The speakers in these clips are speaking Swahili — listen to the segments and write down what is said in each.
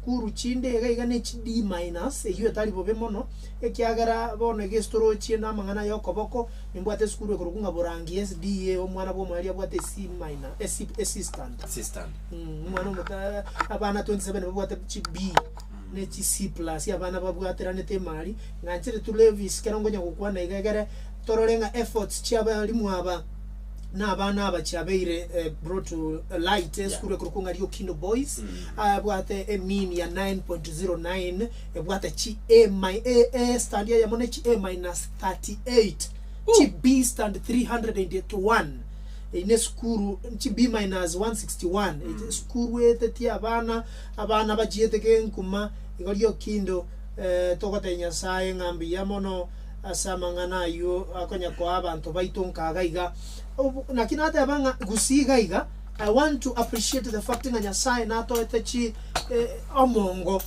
sukuru chinde gaiga ne D- eyo tali bobe mono ekiagara bone gestoro china mangana yo koboko nimbwate sukuru kurukunga borangi SDA omwana bo mwali abwate C- assistant mwana mota abana 27 babwate B ne C+ abana babwatira ne temali nganchire tulevis kerongo nyakukwana igagara torolenga efforts chiaba limwaba n'abana abachabeire brought to light school kurukunga liyo Kindo Boys bwate a mean ya 9.09 bwate chi A stand ya mone chi A-38 chi B stand 381 ine skuru chi B-161 skuru eteti abana bajiete ke nkuma igoliyo Kindo tokota nyasaye ngambi ya mono asamangana yo akonya ko abantu baitonka gaiga nakinate abanga gusiga iga. I want to appreciate the fact nga nyasaye nato etechi omongo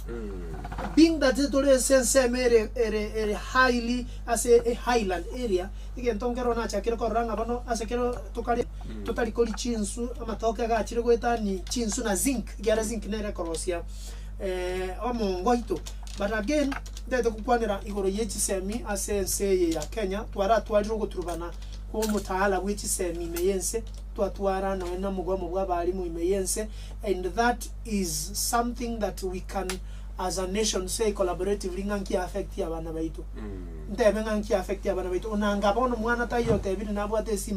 being that it is sense mere highly as a highland area again tongero na chakira ko ranga bano asekero tokali totally koli chinsu amatoka ga chire gweta ni chinsu na zinc gyara zinc nere korosia omongo ito. But again ndete kukwanira igoro yechisemi asense ya Kenya twara twaliro guturubana ko mutaala wechisemi meyense twatwara no na mugomo bwabali mu meyense, and that is something that we can as a nation say collaboratively nganki affect abana baitu ndebe nganki affect abana baitu onanga bono mwana tayo tebiri nabwate C-,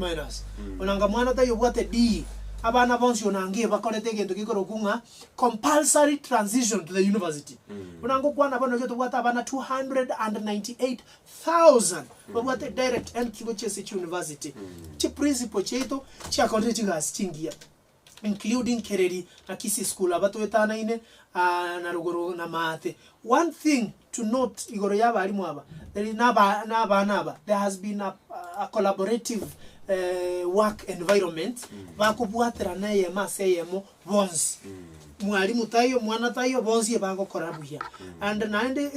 onanga mwana tayo bwate D, abana bonsi onange bakorete gento kikoro kunga compulsory transition to the university onango kwana bano joto bwata abana 298,000 babwate direct entry go chese university chi principal cheto chi akonte chigas chingia including Kereri na Kisi school abato etana ine na rugoro na mate. One thing to note igoro yaba alimu aba there is naba there has been a collaborative work environment bakubwatira naye maseyemo bonzi mwalimu tayo mwana tayo bonzi bako korabuya and naende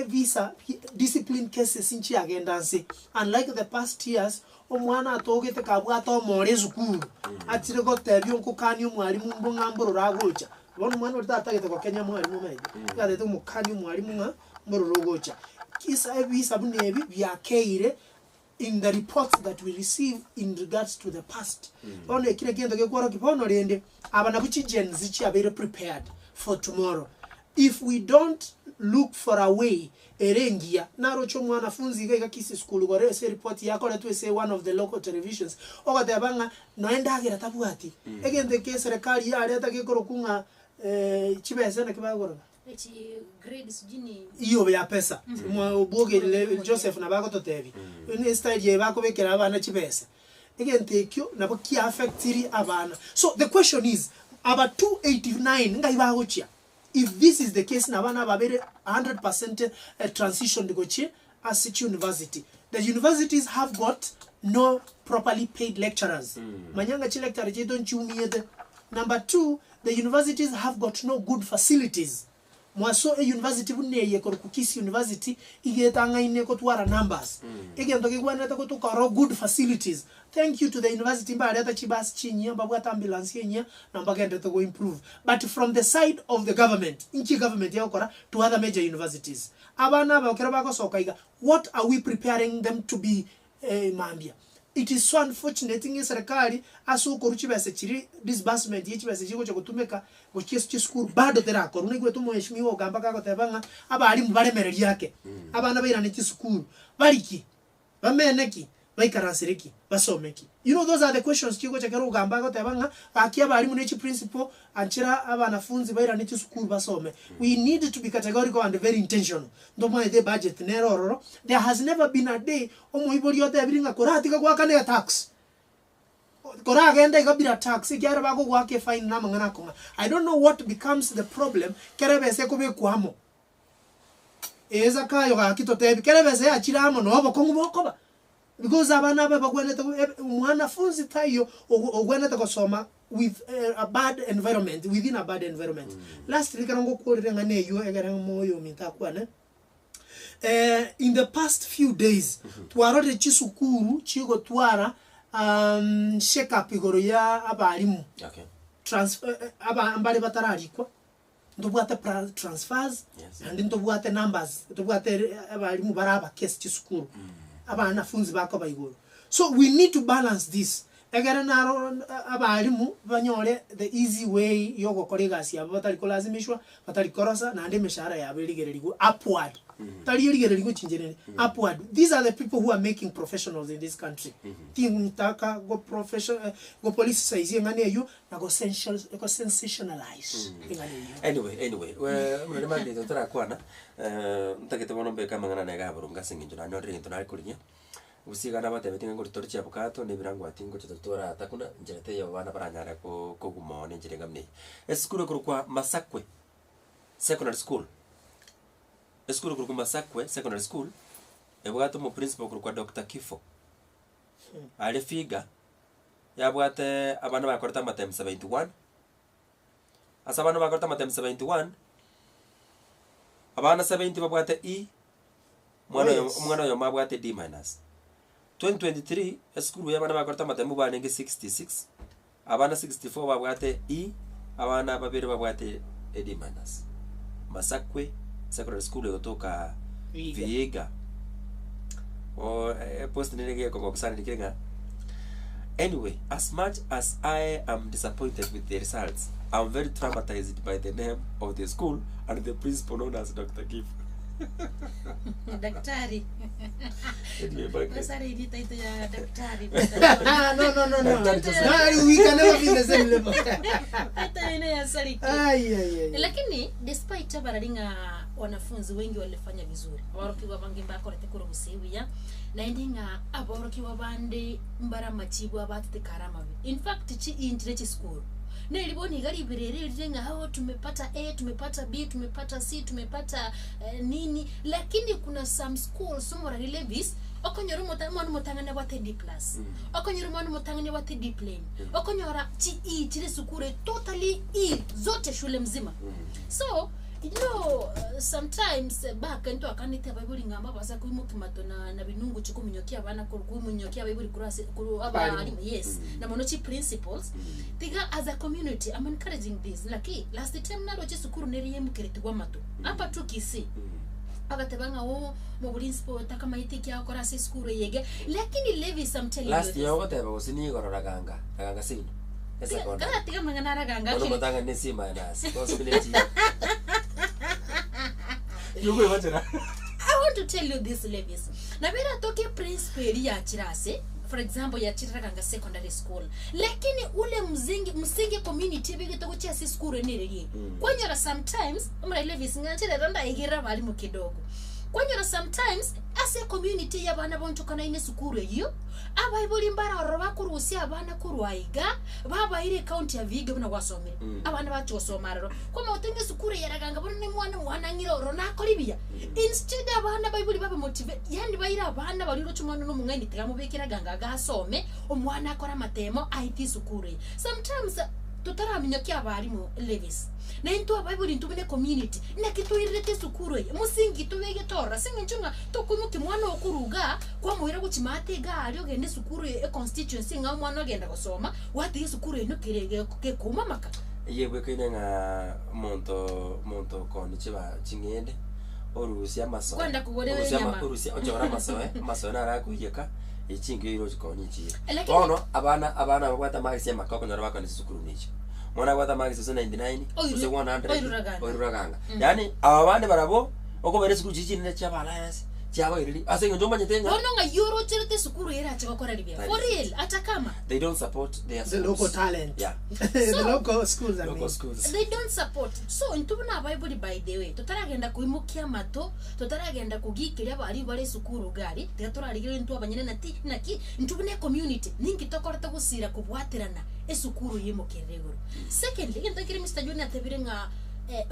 visa discipline cases inchi agendanse unlike the past years omwana atogete kabwata omore zukuru atire go tebyo nkukani mwalimu mbongamboro ragocha bono mwana utatagete ko Kenya mwalimu meje gadete mukani mwalimu nga mboro rogocha kisa visa bunebi byakeire in the reports that we receive in regards to the past. Ono kile kiendo kekwaro kipono rende abana buchi gen zichi are very prepared for tomorrow. If we don't look for a way erengia narocho mwanafunzi ga Kisi school gore se report yako letu say one of the local televisions ogate abanga noenda agira tabuati egende ke serikali ya aleta kekoro kunga chibese na kibagoro grades jini iyo ya pesa mwaboge Joseph na bako totevi ni style ye bako bekera abana chibese again tekyo nabo ki affectiri abana. So the question is about 289 ngai bagochia if this is the case na bana babere 100% transition to gochi as university. The universities have got no properly paid lecturers manyanga chi lecturer je don't chumiyede. Number 2, the universities have got no good facilities. Mwaso university buneye ko Kisi university igetanga ine ko twara numbers igendo kigwaneta ko tukaro good facilities. Thank you to the university mba aleta chibas chinya babwata ambulance yenya namba gende to go improve. But from the side of the government inchi government yakora to other major universities abana bakera bako sokaiga, what are we preparing them to be mambia? It is so unfortunate in serikali aso koruchibese chiri disbursement yichibese chiko chokutumeka gochies chiskuru bado terako runigwe tumo heshimiwa gamba kako tebanga abali mubaremere yake abana bayirane chiskuru bariki bameneki baikaransereki basomeki. You know, those are the questions chiko chakero gamba kako tebanga akia bali munechi principle anchira abanafunzi bayirane chiskuru basome. We need to be categorical and very intentional. Ndoma the budget neroro. There has never been a day omo ibori yote ebiringa koratika kwa kane tax kora agenda ikabira tax ikyara bako kwake fine na mangana konga. I don't know what becomes the problem kerebese kobe kwamo eza kayo ga kitotebi kerebese achiramo no bokongu bokoba because abana bagweneta mwanafunzi tayo ogweneta kosoma with a bad environment, within a bad environment. Lastly kanongo kurenga neyo egera moyo mintakwane. In the past few days twarore chisukuru chigo twara shake up igoro ya abarimu transfer ambale batararikwa ndobwate transfers and ndobwate numbers ndobwate abalimu baraba case chisukuru abana funzi bako bayigoro. So we need to balance this. Egera naro abalimu banyore the easy way yogo kolegasi abo batali kolazimishwa batali korosa na ande mishahara yabo iligererigo upward. Tali iligererigo chinjerere upward. These are the people who are making professionals in this country. Timtaka go professional go police size ngane you na go sensationalize anyway unalema ndio tara kwana mtakete bono beka mangana na gaburunga singinjo na nyore ntonari kurinya usigana batebetinga ngo torchi abukato ne birango atingo tutora atakuna njerete yo bana baranyara ko gumone njirenga mne eskuru kurukwa Masakwe secondary school eskuru kurukwa Masakwe secondary school ebwato mo principal kurukwa Dr. Kifo ale figa yabwate abana bakorta matem 71 asabana bakorta matem 71 abana 70 babwate E mwana yo mabwate D-. 2023 eskuru yabana bakorta matem bane 66 abana 64 babwate E abana babiri babwate D-. Masakwe secondary school yotoka Vihiga o post nilege kwa kusana nikenga. Anyway, as much as I am disappointed with the results, I'm very traumatized by the name of the school and the principal known as Dr. Kif. Daktari. Masari edita itu ya daktari. No. We can never be the same level. Hata ina ya sariki. Lakini despite tabararinga wanafunzi wengi walifanya vizuri. Warokiwa bangimba korete kuruhusiwa na endinga aborokiwa bande mbara machibu abatite karama. In fact chi intrechi school na iliboni gari birere ringa hao tumepata A, tumepata B, tumepata C, tumepata nini, lakini kuna some schools somora Levis okonyoro mutangane wate D+, okonyoro mutangane wate D plane, okonyora chi E chile sukure totally E zote shule mzima. So you know, sometimes back into akanite Bible ngamba basa kuimukimato na binungu chikumunyokia abana kumunyokia Bible kurase kuru abali yes na monochi principles tiga as a community I'm encouraging this like last time na roje sukuru neriye mukireti wa mato hapa tukisi agatebanga o mu principal takama itiki akora se sukuru yege lakini Levis I'm telling you last year whatever usini gorora ganga sino esa kona kana tiga mangana ganga kile mutanga ni C- possibility. I want to tell you this, Levis. Na bila toke principal ya chirase, for example ya Chiraganga secondary school. Lakini ule msingi community bige to kuchia si school nireye. Kwanyara sometimes umra Levis ngachira ronda igira bali mu kidogo. Kwanyara sometimes as a community ya bana bonto kana ine school eyo. Abayibuli mbara roba kurusia abana kurwaiga baba ile county ya Vihiga buna wasomera abana bacu basomararo kuma utenge sukure yaraganga bone mwana ngiro rona kolibia instead abana bayibuli baba motivate yani bayira abana bariro cyumwana no mungani tigamubekira ganga gasome umwana akora matemo IT sukure sometimes tutaramenya abarimu Levis na into abayibuli ntubine community na kitwirete sukuru musingi tubege tora singenchunga tokumuki mwana okuruga kwa muhira gukimate gari ogende sukuru constituency nga mwana ogenda gusoma wati sukuru ino kirege ke kumamaka yewe kinenga monto koni chiba chingende orusia maso kwenda kugorewe nyama orusia ojora maso na rakuyeka ichinge iro chikoni chira ono abana bagwata magisi makoko nyora bakoni sukuru nicho mwana gwata magisi 99 use 100 oiruraganga yani ababande barabo okobere sukuru chichine chabala yasi chaba irili asengo njomba nyetenga ononga yoro chirete sukuru era chakokora libia for real atakama they don't support the local talent yeah the local schools they don't support so intubuna Bible by the way tutaragenda kuimukia mato tutaragenda kugikiria bari bare sukuru gari tegaturarigire ntu abanyene naki intubune community ningi tokorata gusira kubwaterana esukuru yimukerego secondly ntakiri Mr. Junior tebirenga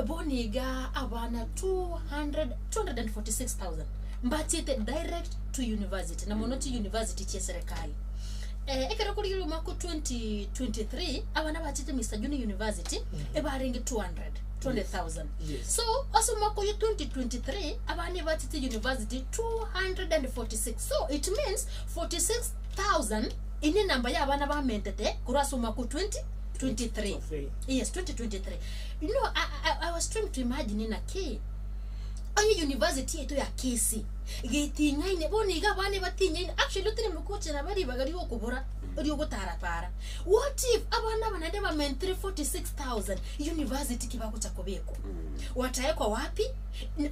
boniga abana 246,000 mbatite direct to university na monoti university cha serikali ekero kuri mwaka 2023 abana batite Mr. Junior University ebaringe 200,000 yes. So also mwaka 2023 abana batite university 246 so it means 46,000 ini namba ya abana bamentete kurasa mwaka 2023 yes 2023 you know I was trying to imagine in a key any university to ya kesi getinga ine boni ga bane batinya actually tene mukoche na bari bagari okubura uri ogutara. What if abana banade ba men 346,000 university kibako chakobeko wataekwa wapi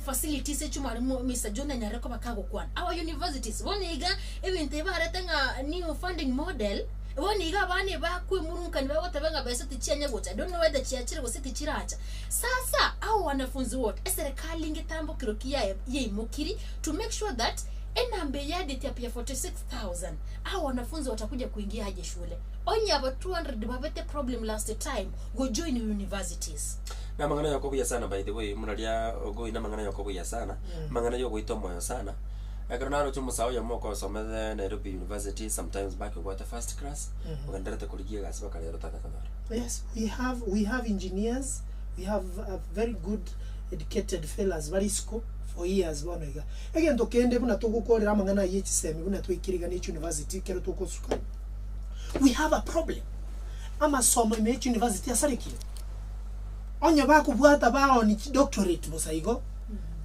facilities echu mwalimu Mr. John Nyareko bakago kwana our universities boni ga ebinte baretenga new funding model boni ga bane bakwe murunkani bagotabenga bese tichenya gocha don't know whether chiachire go siti chiracha sasa au wanafunzi wote serikali ngetambo kirokia ye mukiri to make sure that enambe yadi ya 46,000 au wanafunzi watakuja kuingia aje shule only about 200 babete problem last time go join universities na mangana yako buya sana by the way munalia go ina mangana yako buya sana mangana yoko ito moyo sana akanaro chumo sawo ya moko someze Nairobi University sometimes back we the first class ukandarata kuligia gasiba kale rotaka kadara. Yes, we have engineers, we have very good educated fellas very school for years bonoiga again tokende buna tugukorera mangana yichisemi buna twikiriga ni university kero tukosuka we have a problem ama somo me university asariki onya bakubwata bao ni doctorate bosaigo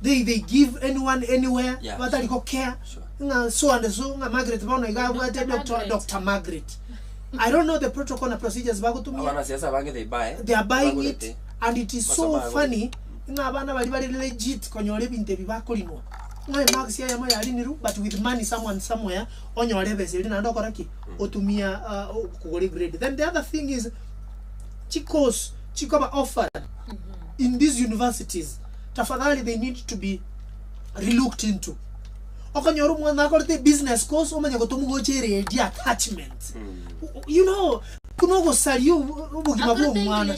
they give anyone anywhere but I go care nga so and so nga Margaret bonoiga bwate Dr. Margaret I don't know the protocol and procedures bagutumia abana siasa bange they are buying it and it is so funny ngabana bali legit konyole binte bibakolinwa ngai max ya yamo yali niru but with money someone somewhere onyole bese lina ndokora ki otumia kugoli grade. Then the other thing is chikoba offered in these universities tafadhali they need to be relooked into okanyoru mwana akorete business course omanya gotomugocherere di attachment you know kunogo salio ubugima bwo mwana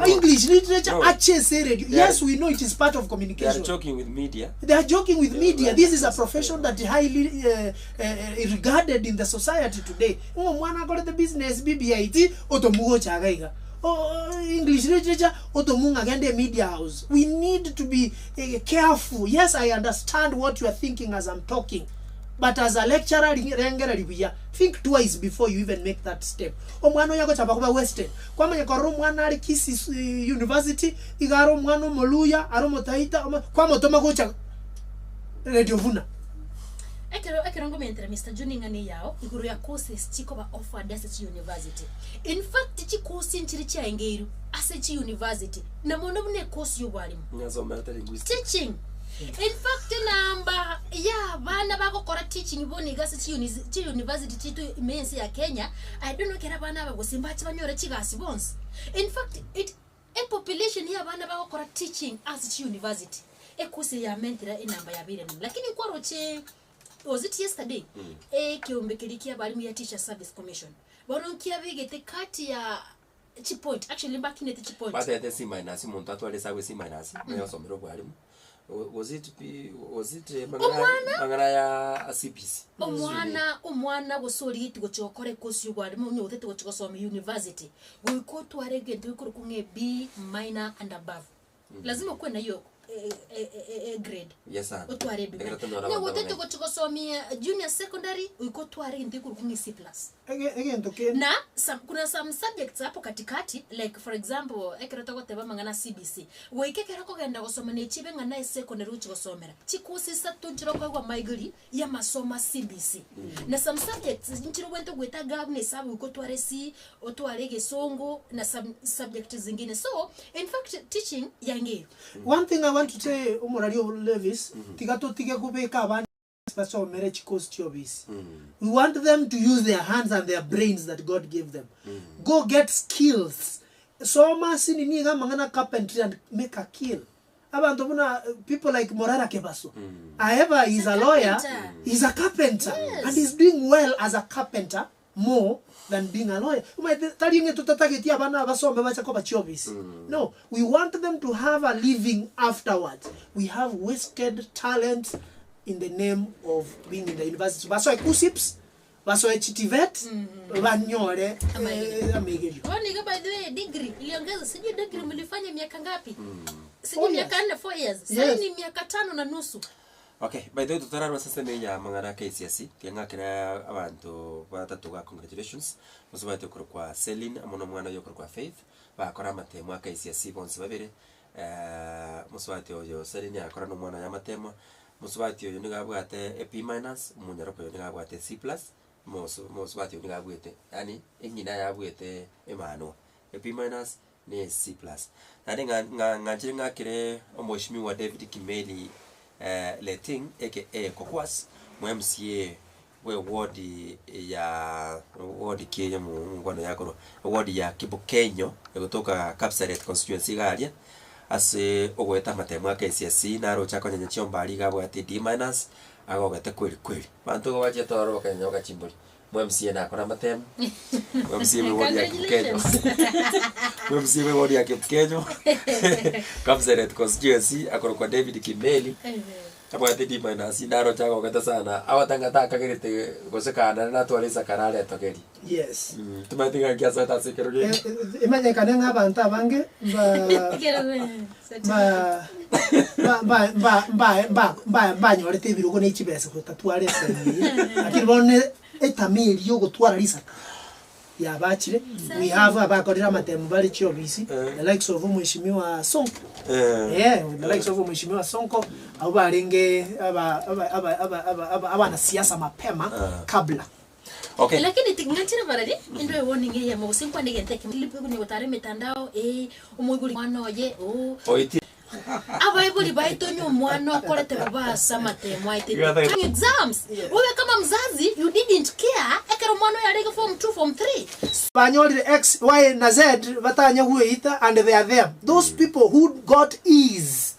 English literature achese radio. Yes, we know it is part of communication. They are joking with media. This is a profession that is highly regarded in the society today. Mwana akorete business BBIT otomugo chagaiga English literature otomunga gende media house. We need to be careful. Yes, I understand what you are thinking as I'm talking, but as a lecturer think twice before you even make that step. Omwana yako chapa kuba western kwa nyakoro mwana ali Kisi University igaro mwana moluya aromo taita kwa motoma gocha radio vuna Ekerongo mentre Mr. Juninga ni yao iguru ya courses chiko ba offered at university. In fact chi course nchiri cha engeiru at university na mono mune course yo balimu teaching. In fact namba ya bana bako kora teaching boni gasi chi university chitu imense ya Kenya I don't know kera bana bako simbachi banyore chigasi bons. In fact a population ya bana bako kora teaching as university e course ya mentra inamba ya bire lakini kwa roche was it yesterday kiumbekelikia balimu ya Teacher Service Commission bononkia bigete kati ya chipoint actually back in the chipoint but at the C- muntu atwale sawe C- nayo somero bwalimu was it mangana ya CPC omwana gosori iti gochokore kosi bwalimu nyotete gochokosoma university wiko twarege ndikuru kunge B minor and above lazima kuwe na hiyo grade. Yes sir. Otware na wotete gochokosomia junior secondary uko tware ndikuru kungi C+. Again toke na kuna some subjects hapo katikati like for example ekerata goteba mangana CBC weikekera ko genda gosoma ne chibe ngana secondary uchigosomera chikusi satunjiro kwa maigiri ya masoma CBC na some subjects nchiro wento gweta gavne sabu uko tware C otware gesongo na some subjects zingine so in fact teaching yange one thing I want to say umurario Levis tigato tige kubeka abana special marriage cost yobis. We want them to use their hands and their brains that God gave them. Go get skills. So masini ni mangana carpentry and make a kill. Abantu buna people like Morara Kebaso. However, he's a lawyer, he's a carpenter and he's doing well as a carpenter more than being a lawyer. No, we want them to have a living afterwards. We have wasted talent in the name of being in the university. Baso ekusips, baso echitivet, banyore amegeli. Wani by the way degree iliongeza sijui degree mlifanya miaka ngapi? Sijui miaka 4 years. Sasa ni miaka 5 na nusu. Okay, by the way tutararwa sasa meya mangana KCSE tiangakira abantu batatu ga congratulations musubate kwa Celine amono mwana yo kwa Faith bakora mate mwaka KCSE bonse babere musubati oyo serini akora no mwana ya matemwa musubati oyo nigabwate B- munyoropo oyo nigabwate C+ musubati oyo nigabwete yani engina yabwete emano B- ni C+. Nani ngachire ngakire omoshimiwa David Kimeli Leting aka Kokwas MCA we ward Kenya mungwano yako ward ya Kibukenyo kutoka Kapsaret constituency galia ase ogweta matemo ya KCSE na rocha konye chiomba ali gabwate D- agogete kweli bantu go baje toro Kenya gachimburi MCA na kora matemo MCA we ward ya Kibukenyo MCA we ward ya Kibukenyo Kapsaret constituency akoro kwa David Kimeli abwate D- ndaro chago gata sana awatangata kagirite gosekana na twalisa karale tokeri yes tumatinga kiasa ta sekeroge imanye kanenga abantu abange ba nyorete ibirugo n'ikibese kutatware seni lakini bone etamiri yo gutwara risaka yabachire we have abakorera matemu bali chiobisi the likes of Mheshimiwa Sonko the likes of Mheshimiwa Sonko au barenge abana siasa mapema kabla. Okay. Lakini tingachira baradi ndio warning ya mausi kwa nigente kimlipe ni gutare mitandao umuguri mwana oye oiti abaibuli baitonyo mwana korete babasa matemo aite exams wewe kama mzazi you didn't care ekero mwana yarega form 2 form 3 banyoli X Y na Z batanya kuita and they are there those people who got ease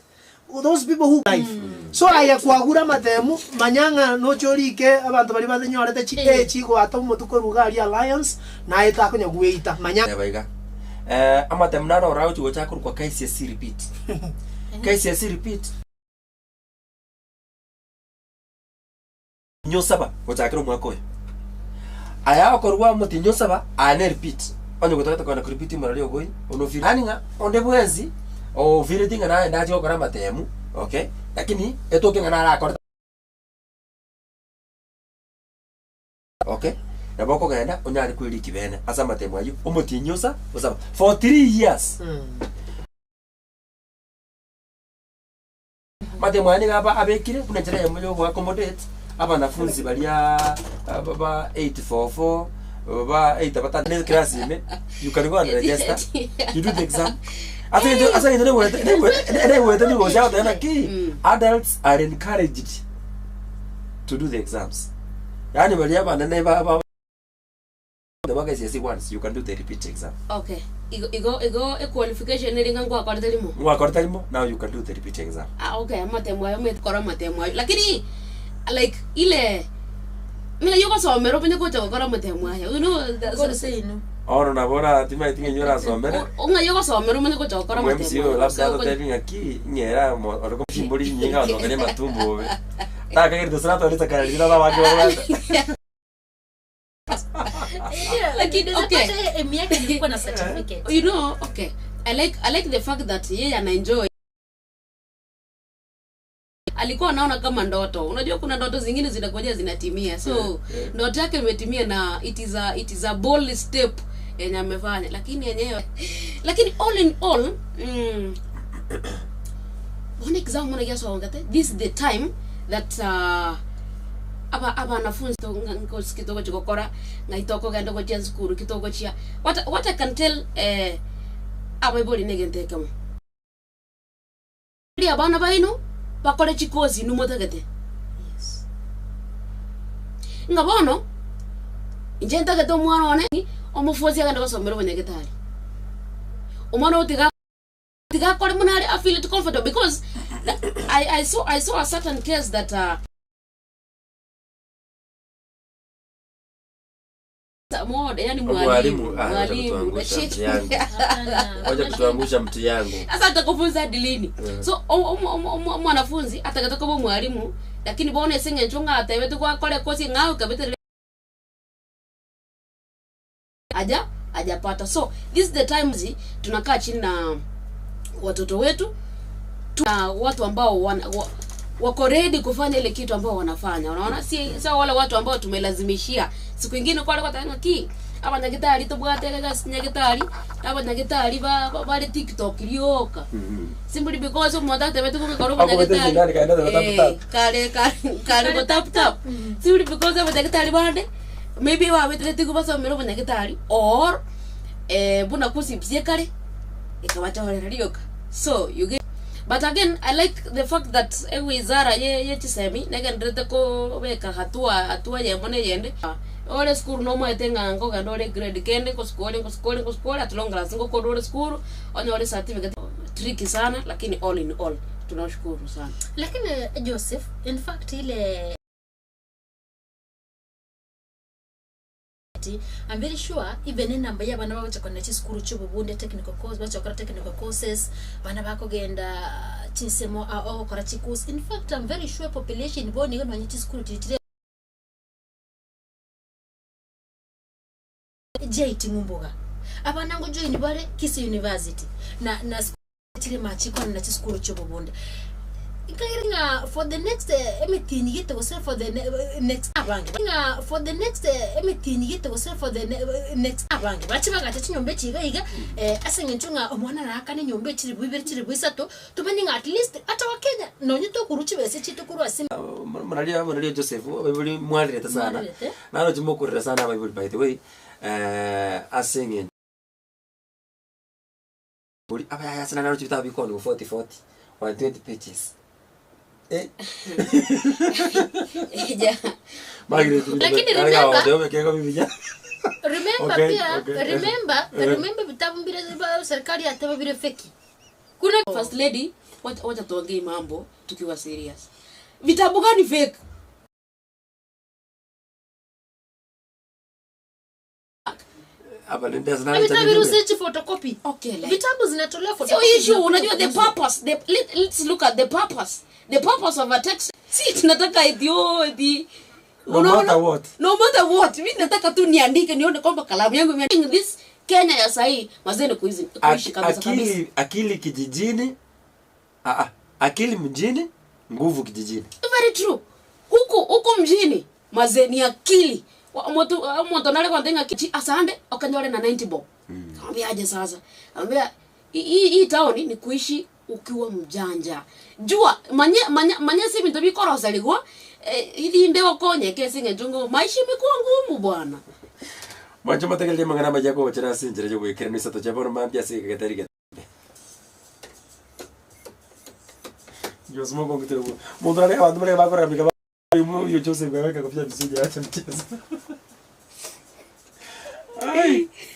those people who life so aya kwagura matemu manyanga no chorike abantu bali bazinyorete chi ko atomutuko rugali alliance na eta kunya kuita manyanga baiga amatemu naro rauti gochakuru kwa KCSE repeat KCSE repeat nyosaba gochakiro mwako aya okorwa muti nyosaba ane repeat onyo gotota kwa na repeat marali ogoi onofira aninga onde bwenzi o vile tinga na ndaje okora matemu okay lakini etoke ngana ara akora okay na boko genda onyari kwiri kibene asa matemu ayu omutinyosa osaba for 3 years matemu ani gaba abekire kuna njira ya mulyo gwa accommodate abanafunzi balia baba 844 baba 8 batane class ime you can go and register you do the exam adults are encouraged to do the exams. Yani balia bana never the workers yes once you can do the repeat exam. Okay. Igo a qualification ringa ngwa kordelimo. Ngwa kordelimo now you can do the repeat exam. Okay, matemo ayo met kora matemo ayo. Lakini like ile mila yuko somero pende ko chokora matemo ayo. You know that's say no. Oro na bora tima itinga nyora somere. Unga yuko somero mende ko chokora matemo. Msio labda to teving aquí nyera oro ko chimbori nyinga no kene matumbo we. Ta ka irdo sana to lita kana lita ba wagi wa. Like okay. Na certificate. You know, okay. I like the fact that yeye ana enjoy. Alikuwa anaona kama ndoto. Unajua kuna ndoto zingine zinakuja zinatimia. So ndoto yake imetimia na it is a bold step yenye amefanya. Lakini all in all, one exam mwana ya swangate. This is the time that aba nafunzi to kitoko chikokora ngaitoko genda ko chance kuru kitoko chia what I can tell abaiboli negente kama ri abana baino bakore chikozi numotagete yes ngabono injenta gato mwana one omufozi agenda basomero bonyegetari umwana utiga kore munari I feel it comfortable because I saw a certain case that mode yani mwalimu waje kutuangusha mti yangu sasa atakufunza dilini so mwanafunzi atakatoka kwa mwalimu lakini bone singe nchunga atawetu kwa kole kosi ngao kabete ajapata. So this is the time tunakaa chini na watoto wetu, tuna watu ambao wako ready kufanya ile kitu ambao wanafanya. Unaona, si sawa wale watu ambao tumelazimishia. Siku nyingine kwa wale watanga ki abanyagitari tubwate gas nyagitari abanyagitari ba TikTok lioka. Simply because umuntu atabete kugakora abanyagitari. Kare go tap. Simply because abanyagitari bande maybe wa wete kubasa mero abanyagitari or buna kusipsie kare ikawacha wale lioka. So you get. But again, I like the fact that Wizara ye chisemi negendrete ko beka hatua ye mone yende. Ole school no mo etenga ngo gandole grade kende ko school atulonga singo ko dole school onye ole certificate tricky sana, lakini all in all tunashukuru sana. Lakini Joseph, in fact ile I'm very sure even in number ya bana bacha connect school chubu bunde technical course bacha kora technical courses bana bako genda chinsemo au kora chikus. In fact I'm very sure population boni ngano nyi school titire JT Mumbuga abana ngo join bare Kisi University na tire machiko na school chubu bunde Inga for the next everything you get to say for the next bank. Inga for the next everything you get to say for the next bank. Bachibaga tati nyombe chiga iga asengenchunga omwana nakane nyombe chiri bwisato tumeninga at least ata wakenya nonye to kuruchi bese chito kurwa sim. Manalia Joseph Bible mwalire sana. Nalo chimokurira sana Bible by the way. Asengen Buri abaya sana nalo chitabi ko 40 120 pages. Remember vitabu mbili za serikali ataba vile feki. Kuna first lady wacha tuongee mambo tukiwa serious. Vitabu gani fake? Vitabu research photocopy. Okay, like vitabu zinatolewa photocopy. So issue unajua the purpose. Let's look at the purpose. The purpose of a text. Si tunataka eti no matter what. No matter what. Mimi nataka tu niandike nione kwamba kalamu yangu imeandika this Kenya ya sahi mazeni kuishi kabisa. Akili kijijini. Akili mjini, nguvu kijijini. Very true. Huko mjini mazeni akili. Mtu nale kwa ndenga kichi asande okanyole na 90 bob. Ambia aje sasa. Ambia hii town ni kuishi ukiwa mjanja. Jua manya si bintu bikorosa ligwa ili ndewa konye kesi ngenjongo maisha imekuwa ngumu bwana. Mwacho mategele mangana majako wachana sinjira jo wekera ni sato chaporo mambia sikatari. Yo sumo con que te mondrale a ndumre ba kora bika yo Joseph weka kofia bisije acha mchezo.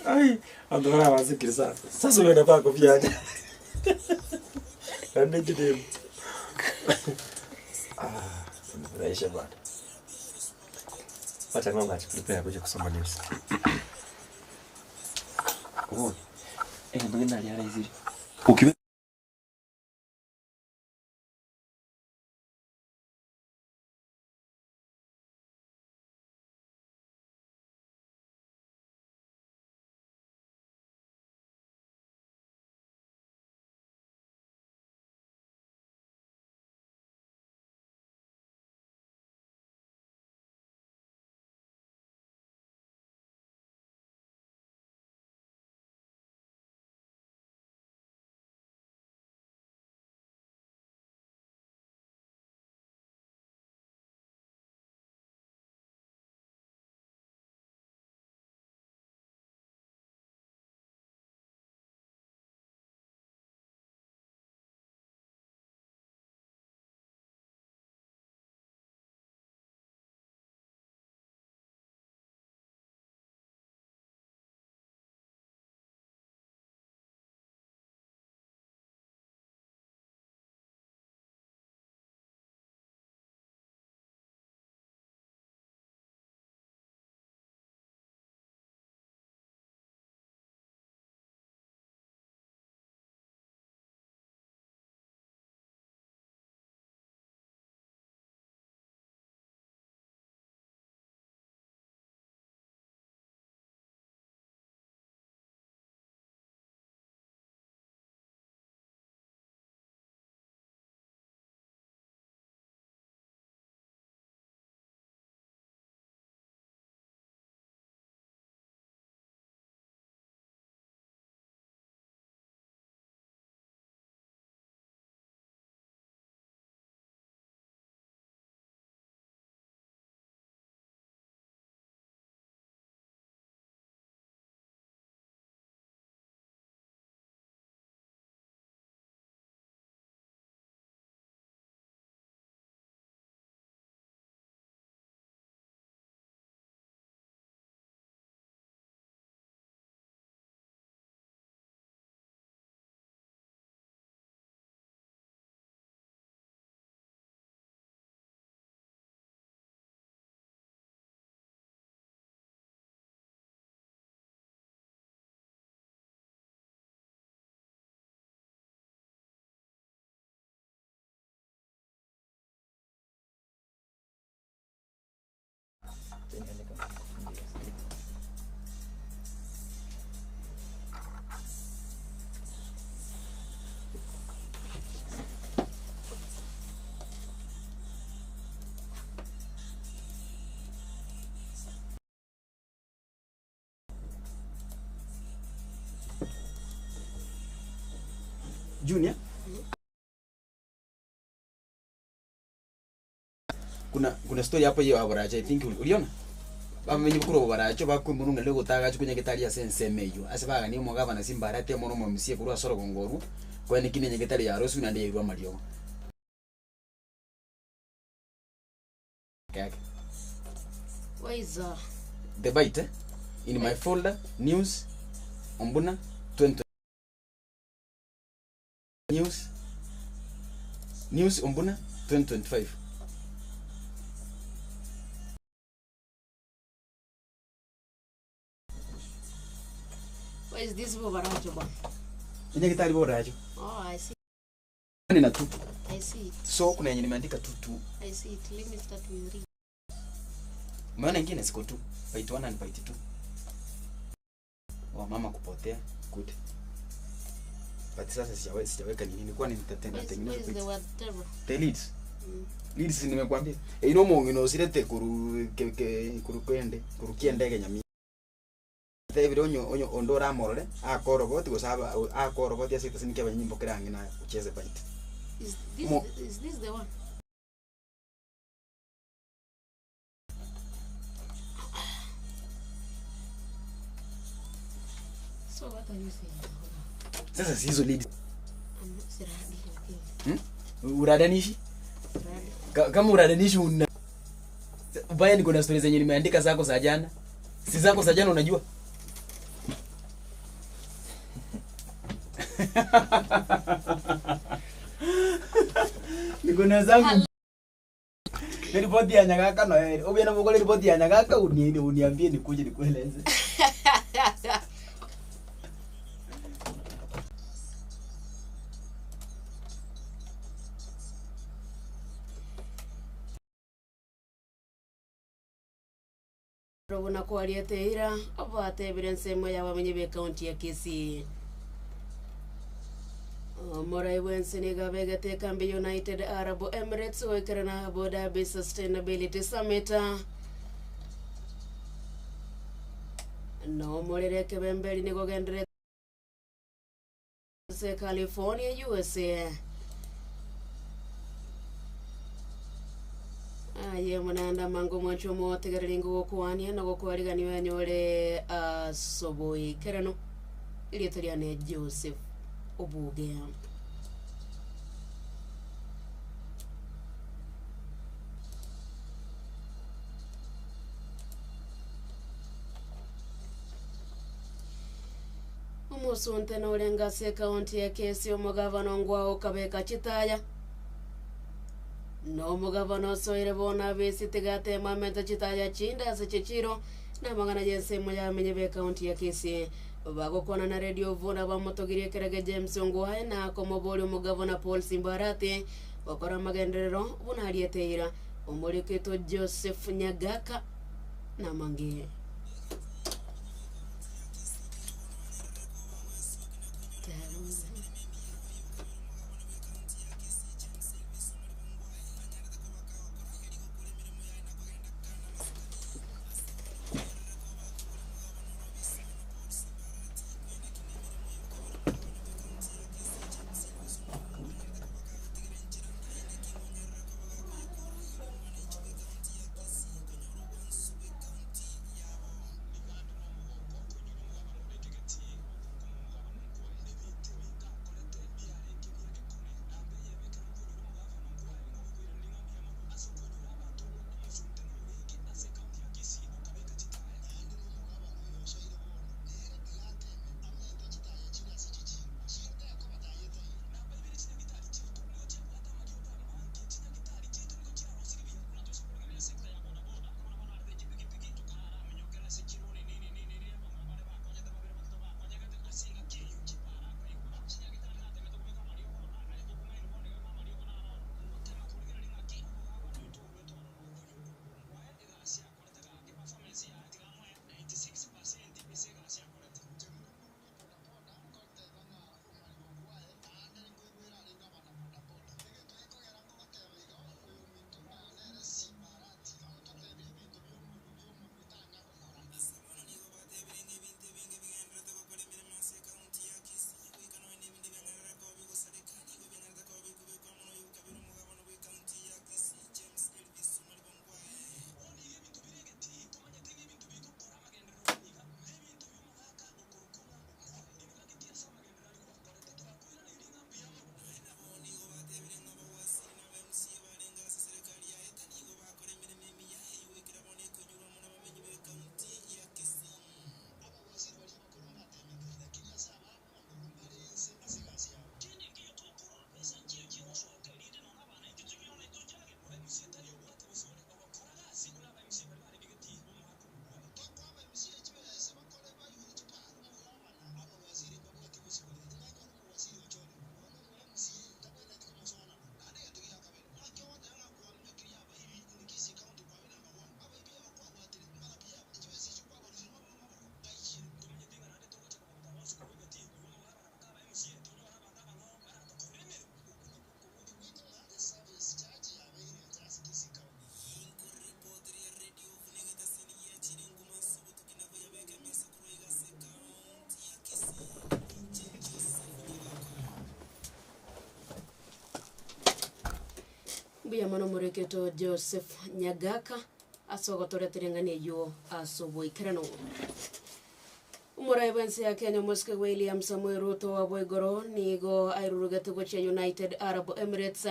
Ai andora wasikiliza. Sasa wewe unapaka kofia aje. Ande kidem. Naisha bwana. Wacha ngoma prepare kuja kusoma news. Mbona aliara hizi? Junior, kuna story hapo hiyo abaracha, I think uliona bamenye kuro baracho bakwimurunga lego taga chukunya kitali ya sense meyo asibaga ni mo gavana simbarate mo no msie kuro asoro kongoru kwani kinenye kitali ya rosu na ndiye mario kaka. Why is The bite in my folder news Ombuna 20 news Ombuna 2025. Why is this baracho ba? Yenye kitali baracho. Oh, I see. Ni na tu. I see it. So kuna yenye nimeandika tu. I see it. Let me start with read. Maana nyingine siko tu. Bite 1 and bite 2. Mama kupotea good. But sasa sijaweka nini, nilikuwa nitatengeneza the whatever. The leads. Leads nimekwambia. Ino silete kurukiende kenyami. Tebiro onyo ondora morole akoroboti gusaba akoroboti asita sinike banyimbo kirangi na ucheze bite. Is this the one? So what are you saying? Sasa sizo leads. Okay. Uradanishi? Kama uradanishi una ubaya niko na stories zenye nimeandika zako za jana. Si zako za jana unajua? Niko na zangu. Ripoti ya Nyagaka na wewe. Ubiana mko ripoti ya Nyagaka uniambie nikuje nikueleze. Robuna kwaria teira abate evidence mo ya bamenye be county ya Kisii. Morai Wednesday gabegate Kambi United Arab Emirates oikerana Abu Dhabi Sustainability Summit. No morere kebembeli ni gogendere se California USA. Aye munanda mango mwancho mote garingo kwani na gokwariga niwe nyore soboi kerano ilitoria ne Joseph Obuge. Umusunte na ulenga se county ya Kisii omugavana ngwao kabeka chitaya. No mugavana soire bona besi tigate mameta chitaya chinda se chichiro na mangana jense moya menye be county ya Kisii. Bagokona na radio vona bamutogirie kerege James Ongwae na komoboli omugavana Paul Simbarate bakora magenderero bunarieteira omuliketo Joseph Nyagaka na mangie. Mbia mano mureketo Joseph Nyagaka asogotoreterengane yo asoboikerano. Umurai wense ya Kenya Muske William Samuel Ruto wa Boigoro nigo airurugete gocha United Arab Emirates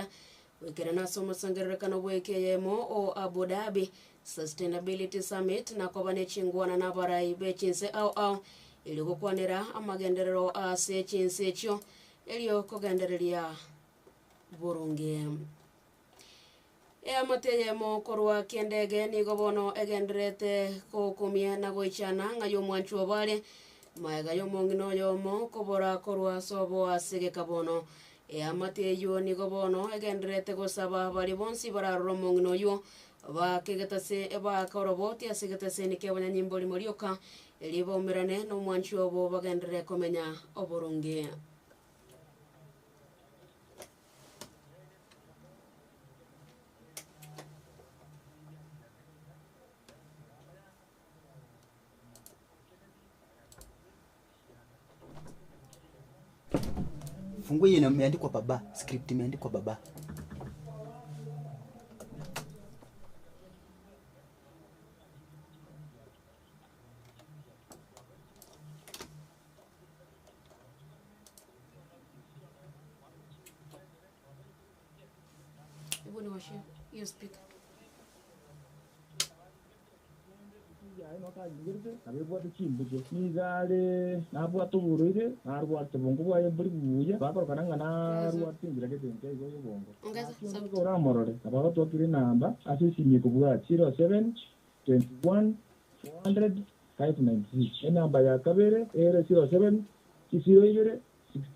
wekerana somo sangerekana wekeyemo o Abu Dhabi Sustainability Summit na kobane chingwana na barai bechinse au ili gukwanira amagenderero ase chinse cyo eliyo kogendereria Burungi. Amateye mo korwa kendege nigo bono egenderete ko kumia na goichana ngayo mwanchu obale maega yo mongino yo mo kobora korwa sobo asege kabono amateye yo nigo bono egenderete go saba bali bonsi bararo mongino yo ba kegetase ba koroboti asegetase ni kebanya nyimboli morioka elibo mirane no mwanchu obo bagendere komenya oborungi. Fungu hii imeandikwa baba, script imeandikwa baba. Hebu ni washe hiyo speaker. Abebwate chimbuke nigale nabwate uburuire narwate bongo bwaye buri buya bakorana narwate ingira ketenge yo bongo ongeza uramorore abato turi namba asisinye kubwa 07 21 400 596 namba ya kabere era 07 0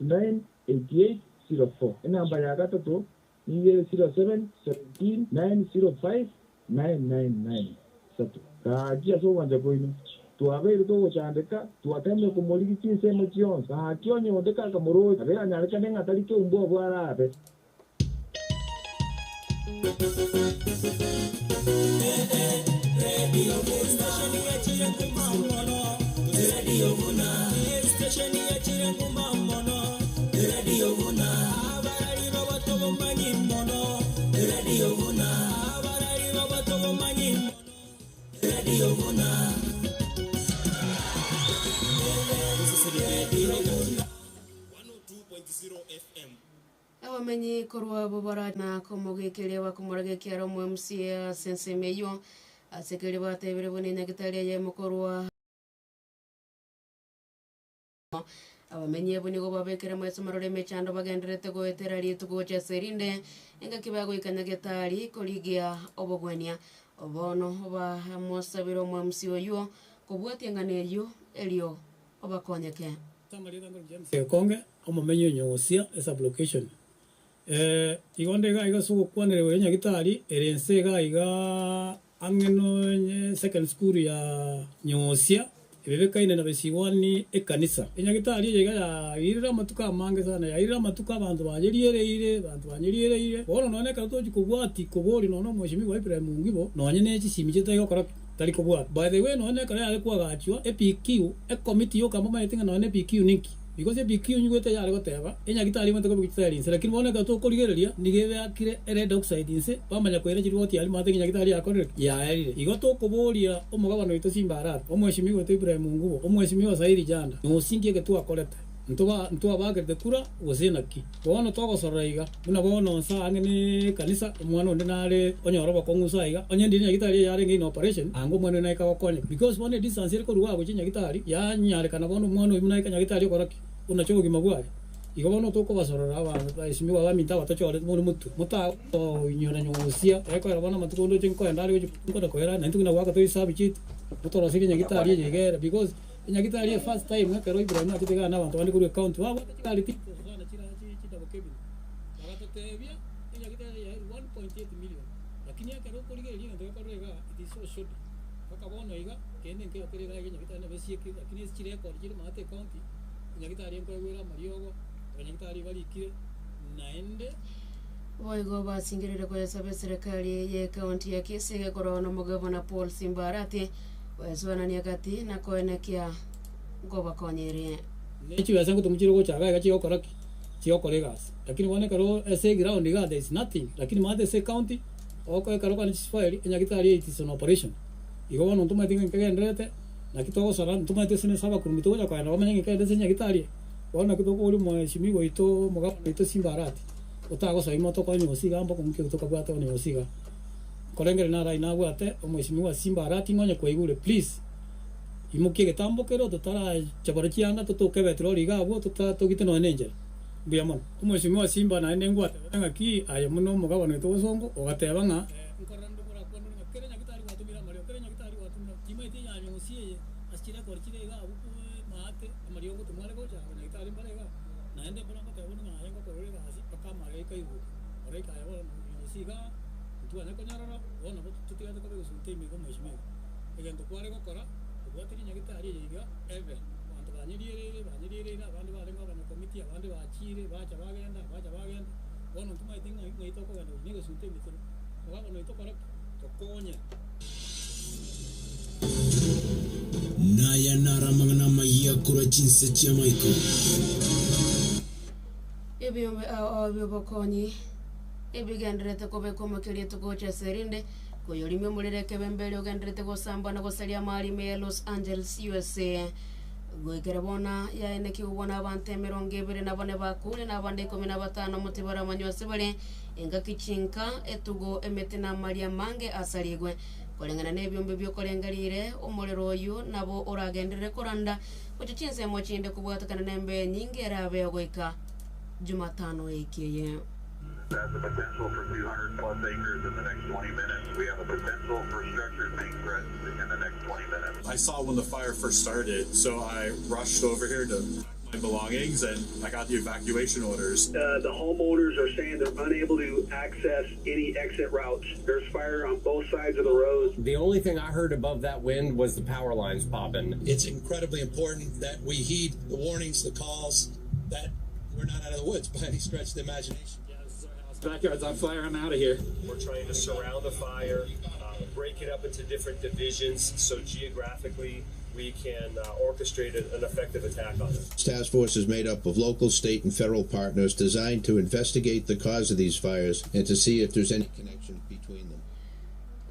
69 88 04 namba ya gatatu ni 07 17 905 999 sato kajia so wanje koino tuabere to chandeka tuateme kumuliki chinse mo chion sa kionyo ndeka kamuro abe anyareka nenga tarike umbo bwara abe radio station ya chirengu mamono radio guna station ya chirengu mamono radio guna abarari babato bomanyi mono radio guna abarari babato bomanyi Radio Guna. This is Radio Guna. 102.0 FM. Awamenyi korwa bobara na komogekelewa komoragekera mu MCA sense meyo asekelewa tebere bone nyagitalia ye mukorwa abamenye bone go babekera mu somarore mechando bagenderete go eterali tugocha serinde enga kibago ikanyagetali koligia obogwenia obono oba mosabiro mu MCO yo kubwatengane yo elio obakonyeke tamarira ngo James Konge omumenyo nyosia esa blockation igonde ga iga suko kwanere wenya gitari erense ga iga angeno second school ya nyosia ebebeka ine na besiwani ekanisa enyagitari yega ya irira matuka mange sana ya irira matuka abantu banyeriere bono none ka toji kubwati kubori nono mweshimi wa Ibrahim Mungibo nonye nechi simije tayo kora tari kubwati by the way none kare ale kwa gachwa EPQ committee yo kama mayetinga none EPQ ninki because EPQ nyugwete yale goteba enyagitari mate ko bikitari nse lakini bono ka to koligereria nigebe akire red oxide nse bamanya kwere jirwoti ali mate enyagitari yakore ya erire igoto kuboria omugabano ito simbarata omweshimi wa Ibrahim Mungubo omweshimi wa Sairi Janda no singie ketu akoleta ntuwa bagete kura wosenaki bono togo soraiga buna bono nsa angene kanisa mwana onde nare onyoro bakongusa iga onyendi nyagitari yare ngi operation ango mwana na ikakonya because one distance iko ruwa go nyagitari ya nyare kana bono mwana imuna ikanyagitari koraki unachogo gimagwari igo bono toko basorora aba ishimi wa minta batochore muri muta nyona nyosia eko era bono matukondo chinko endari go koera na ntukina waka to isabi chit mutoro sigi nyagitari yegera because nyagitari first time ngakero Ibrahim atitega na abantu bandi kuri account wabo nyagitari tipo sana chita bokebi bagatotebia nyagitari ya 1.8 million lakini yakero kuri geli ndio korega it is so short baka bono iga kende nke okerega nyagitari na besie lakini chire ko chire mate account nyagitari ngo wera mariogo nyagitari bali kire naende Boigo basingirire kwa sababu serikali ya kaunti ya Kisii korona mugavana Paul Simbarati wezwana nyakati na koenekia ngoba konyerie nechi wasa ngo tumchiro go chaga gachi okoraki sio kolegas lakini wane karo ese ground ga there is nothing lakini made ese county oko karo kan file nyagitari it is an operation igo wano tuma tinga ngendrete na kitoko sara tuma tesene saba kurumito ya kwa na wamenye ngende nyagitari wana kitoko uri mheshimiwa ito mugabo ito Simbarati utago sa imoto kwa nyosiga ambo kumke kutoka bwata ni nyosiga kolengere na rai na bwate mheshimiwa Simbarati ngonye kwa igule please imukie getambo kero tutara chabarachi anga tutoke betroli ga abo tutogite no nenje biyamon mheshimiwa Simba na nengwa tanga ki aya muno mugabo ni to songo ogateba nga nkorando kora kwa nunga kere nyagitari watumira mario kere nyagitari watumira kimaite ya nyosie askira korchire ga abu maate mario ko tumare ko ja nyagitari mbarega naende bora ko tebona na yengo ko rega asi paka mare kai hu ore ka ya nyosiga tuane ko nyarara ona ko tutia ko be sunte mi ko mheshimiwa egento kware ko kora watiri nyagitari yiga ebe bantu banyirire abandi barenga bana komiti abandi bachire bacha bagenda wono tuma itinga ngito ko gando nigo sunte mitero ngabo no itokora tokonya naya naramagana maiya kura chinse chia maiko ebe bokonyi ebe gendrete ko be komo kelie to go cha serinde koyorime mulireke bembele ogendrete gosamba na gosalia mali me Los Angeles USA goikere bona ya eneki ubona abante meronge bere na bane bakule na bande 15 mutibara manyose bare enga kichinka etugo emetina Maria Mange asaligwe kolengana nebyombe byokolengalire omulero oyu nabo oragendere koranda kuchinse mochinde kubwatakana nembe nyingera begoika Jumatano ekiye. Has the potential for 200 plus acres in the next 20 minutes. We have a potential for structures being threatened in the next 20 minutes. I saw when the fire first started, so I rushed over here to pack my belongings and I got the evacuation orders. The homeowners are saying they're unable to access any exit routes. There's fire on both sides of the road. The only thing I heard above that wind was the power lines popping. It's incredibly important that we heed the warnings, the calls, that we're not out of the woods by any stretch of the imagination. Backyard's on fire, I'm out of here. We're trying to surround the fire, break it up into different divisions so geographically we can orchestrate an effective attack on it. This task force is made up of local, state, and federal partners designed to investigate the cause of these fires and to see if there's any connection between them.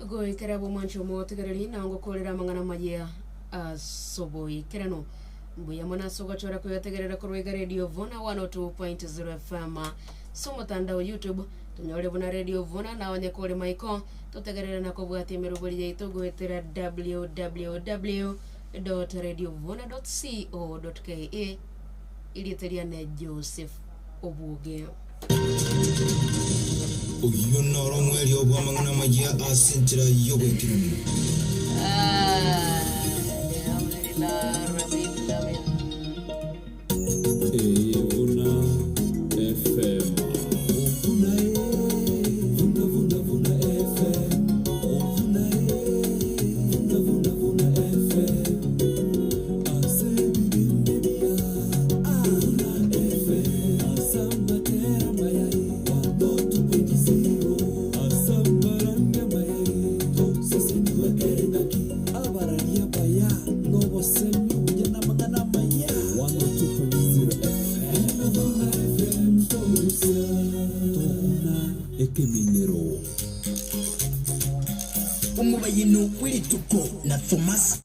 Going kerabo mancho mo tegereli na ngo kolera mangana magia soboi kerano mbuya mona soga chora ko yategerera ko radio Vona 102.0 FM so mutandao YouTube tunyore bona radio Vona na onye kole maiko tutegerera na kubwati merubuli yetu gwetera www.radiovona.co.ke ili teria ne Joseph Obuge uyu noro mweli obwamangana magia asintira yogwekirani umubayino kwilituko na Thomas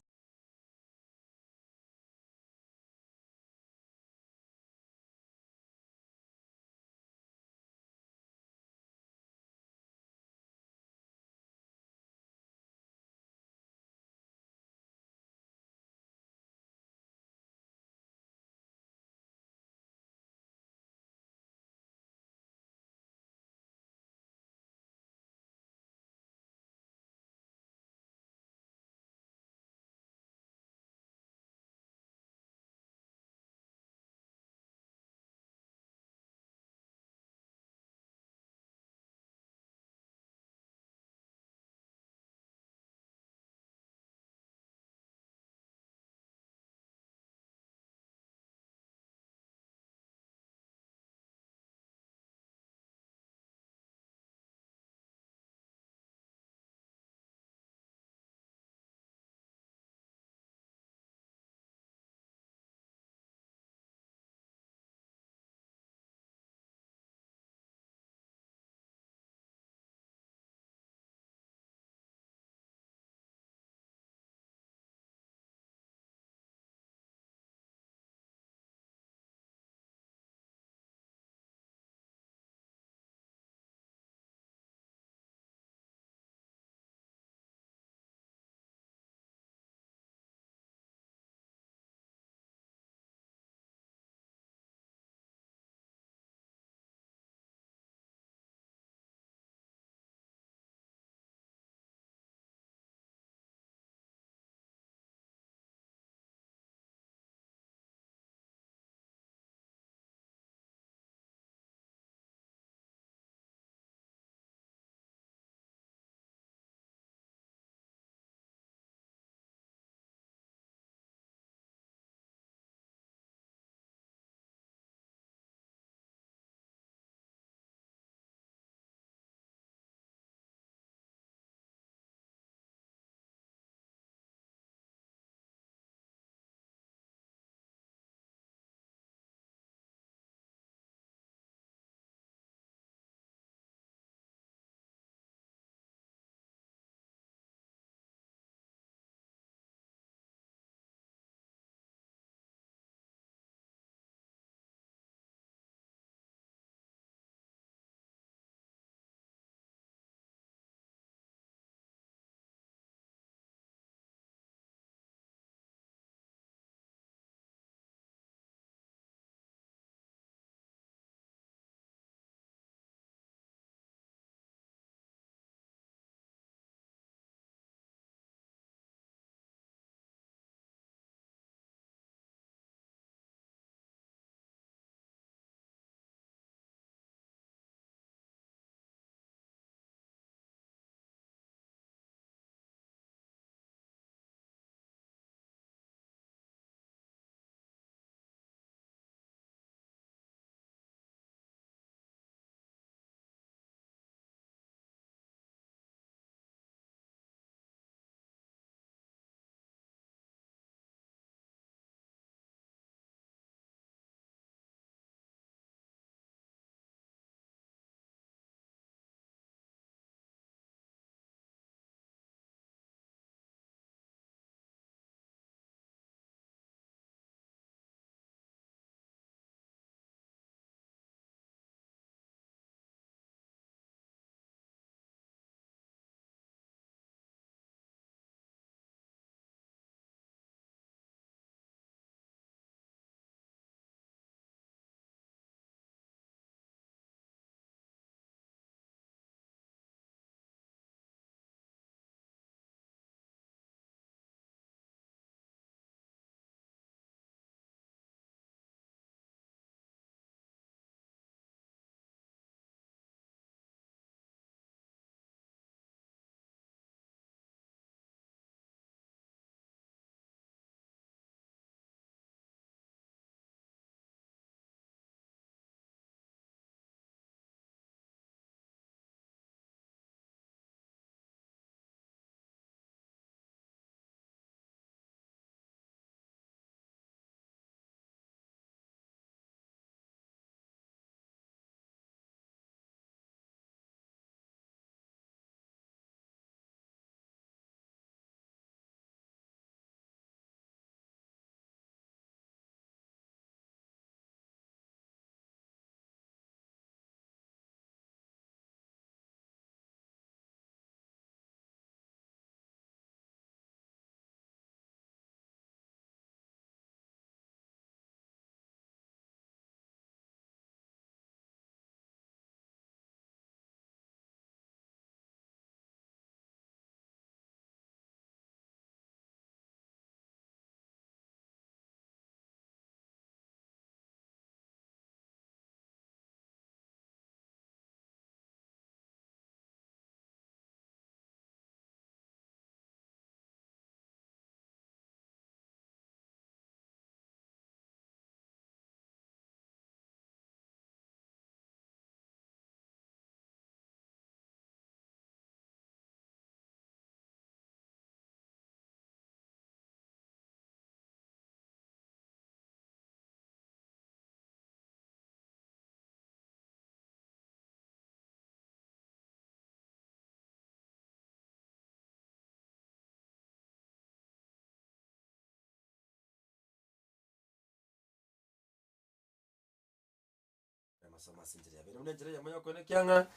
amasoma sinjira bino unenjira ya moyo kone kyanga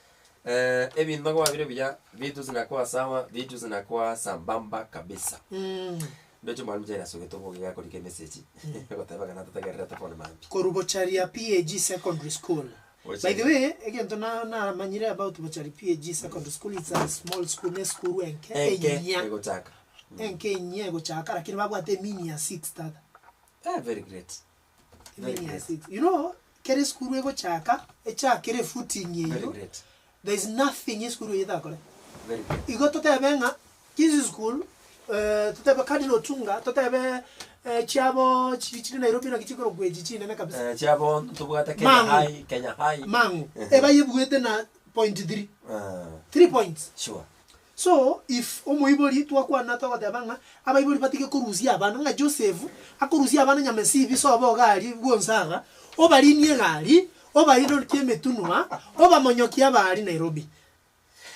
ebintu kwa vile vya vitu zinakuwa sawa, vitu zinakuwa sambamba kabisa. Ndocho mwalimu jana sogeto boge yako like message kwa taba kana tutagerera tafone mambi Korubocharia PAG secondary school. By the way, again na manyire about Bochari PAG secondary school. It's a small school, ne school enke ego chaka enke nyego chaka lakini babwate mini ya 6 tata. Very great. Mini ya 6. You know, kere school ego chaka kere footing yeyo. Very great. There is nothing in school yetha kore. Very great. Igo totebenga kizi school tutebe Cardinal Tunga tutebe chiabo chichini Nairobi na kichikoro gweji chine na kabisa chiabo tubwata Kenya high mangu eba yibwete na 0.3 3 points sure. So if omoibori twakwa na twatebanga abaibori patike kuruzia abana nga Joseph akuruzia abana nyamesibi so bogali gonsaga obalinie gali obalindo kiemetunwa obamonyokia abali Nairobi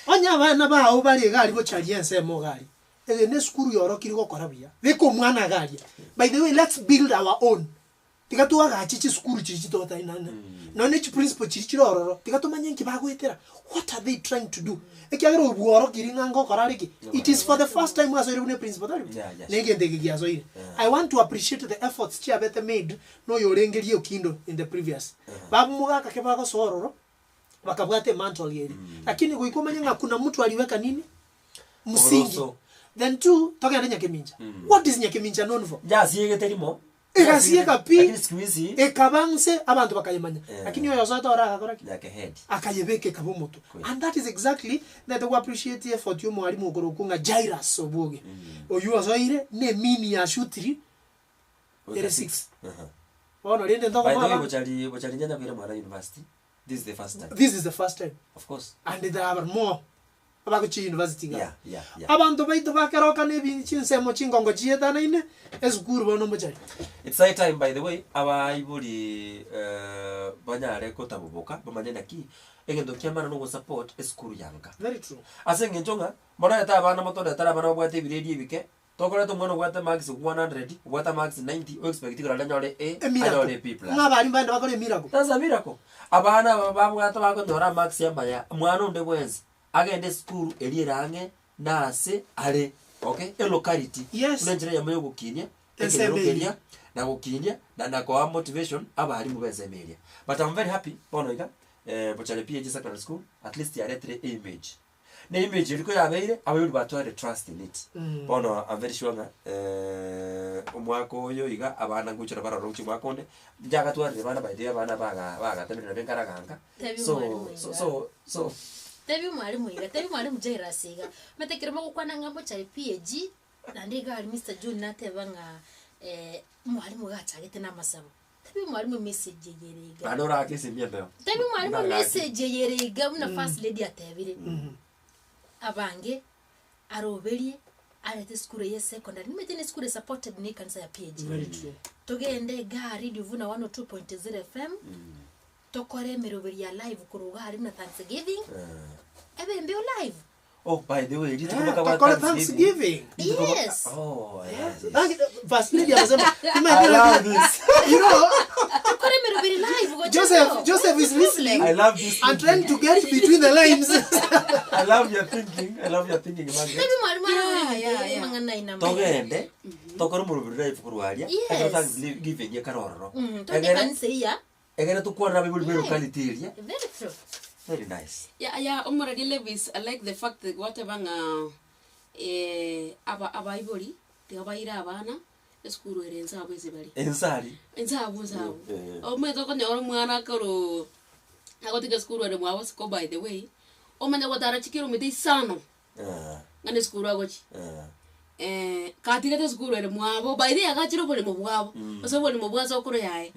onya abana bawo bali gali bochari ensemo gali ne skuru yoro kiri gukora bia biko mwana garia. By the way, let's build our own. Tigatuwa gachichi skuru chichi tota inana no ne principle chichi rororo tigatumanye nkibagwetera. What are they trying to do? Ekyagero obuoro kiri ngango korariki. It is for the first time was a principle that I want to appreciate the efforts Chiabete made no yorengerio kindo in the previous babu mugaka kebago sororo bakabwate mantle yeri lakini kuikomanya nga kuna mtu aliweka nini msingi. Then two, talking about Nyakeminja. What is Nyakeminja known for? Just yege terimo. Ekasieka pi. Lakini siku hizi ekabangse abantu bakayemanya. Lakini yo yosoto ora akakora ki? Nyakehead. Akayebeke kabomoto. And that is exactly that we appreciate effort yo mwalimu ogorokunga Jairus Obuge. Oyu azoire ne mini ya shutiri. Ere 6. Ono rende ndoko mama. Bochari nyanya kwira Mara University. This is the first time. This is the first time. Of course. And there are more. Abakuchi university nga. Yeah. Abantu baito bakeroka ne binsemo chingongo chieta na ine esukuru bono mochari. It's high time by the way abaiburi banyare kotabuboka bamanyena ki egendo kyamana no support esukuru yanga. Very true. Asenge njonga bona eta abana motoda tara bana bwate biredi bike tokore to mwana bwate max 100 bwate max 90 o expect kura nyore anyore people. Ngabari mbanda bakore miracle. That's a miracle. Abana babwate bakondora max yambaya mwana onde bwenzi agende school elirange nase ale okay a locality unenjira yamoyo gukinya ekerokeria na gukinya na nakwa motivation abali mubezemeria. But I'm very happy bonoiga Bochari PAG secondary school at least ya retre image na image iliko yabeire abayuri batware trust in it bono. I'm very sure nga umwako yo iga abana nguchira bararo uchi mwakonde jaga tware bana baide abana baga temera benkaraganga so Tebi mwalimu Jairus iga metekiremo gukwana ngambo Bochari PAG na ndiga ali Mr. John natebanga mwalimu gachagete na masabo. Tebi mwalimu message yerega anora akese miembe. Tebi mwalimu message yerega una first lady atebire abange aroberie arete skuru ye secondary nimetene skuru supported ni kanisa ya PAG. Very true. Togende gari divuna 102.0 FM tokore meroberi ya live kuruga hari na Thanksgiving ebe mbio live. Oh, by the way, did you talk about Thanksgiving? Yes. Oh, yes. First lady anasema I love this. You know, tokore meroberi live. Joseph is listening. I love this. I'm trying to get between the lines. I love your thinking. Maybe Margaret. Mangana ina. Togende. Tokore meroberi live kuruaria. Thanksgiving ye karororo. Togende seya. Egere tukwana bibuli bero kalitiria. Very true. Very nice. Yeah, already Levis. I like the fact that whatever abaibori tebaira abana eskuru erenza abezebali. Ensari. Enzabo. Omwetoko nyoro mwana karo agotika eskuru ere mwawo siko by the way. Omanya gotara chikiro mete sano. Ngane eskuru agochi. Katika eskuru ere mwawo by the way agachiro bole mobwabo. Oso bole mobwazo okoro yae.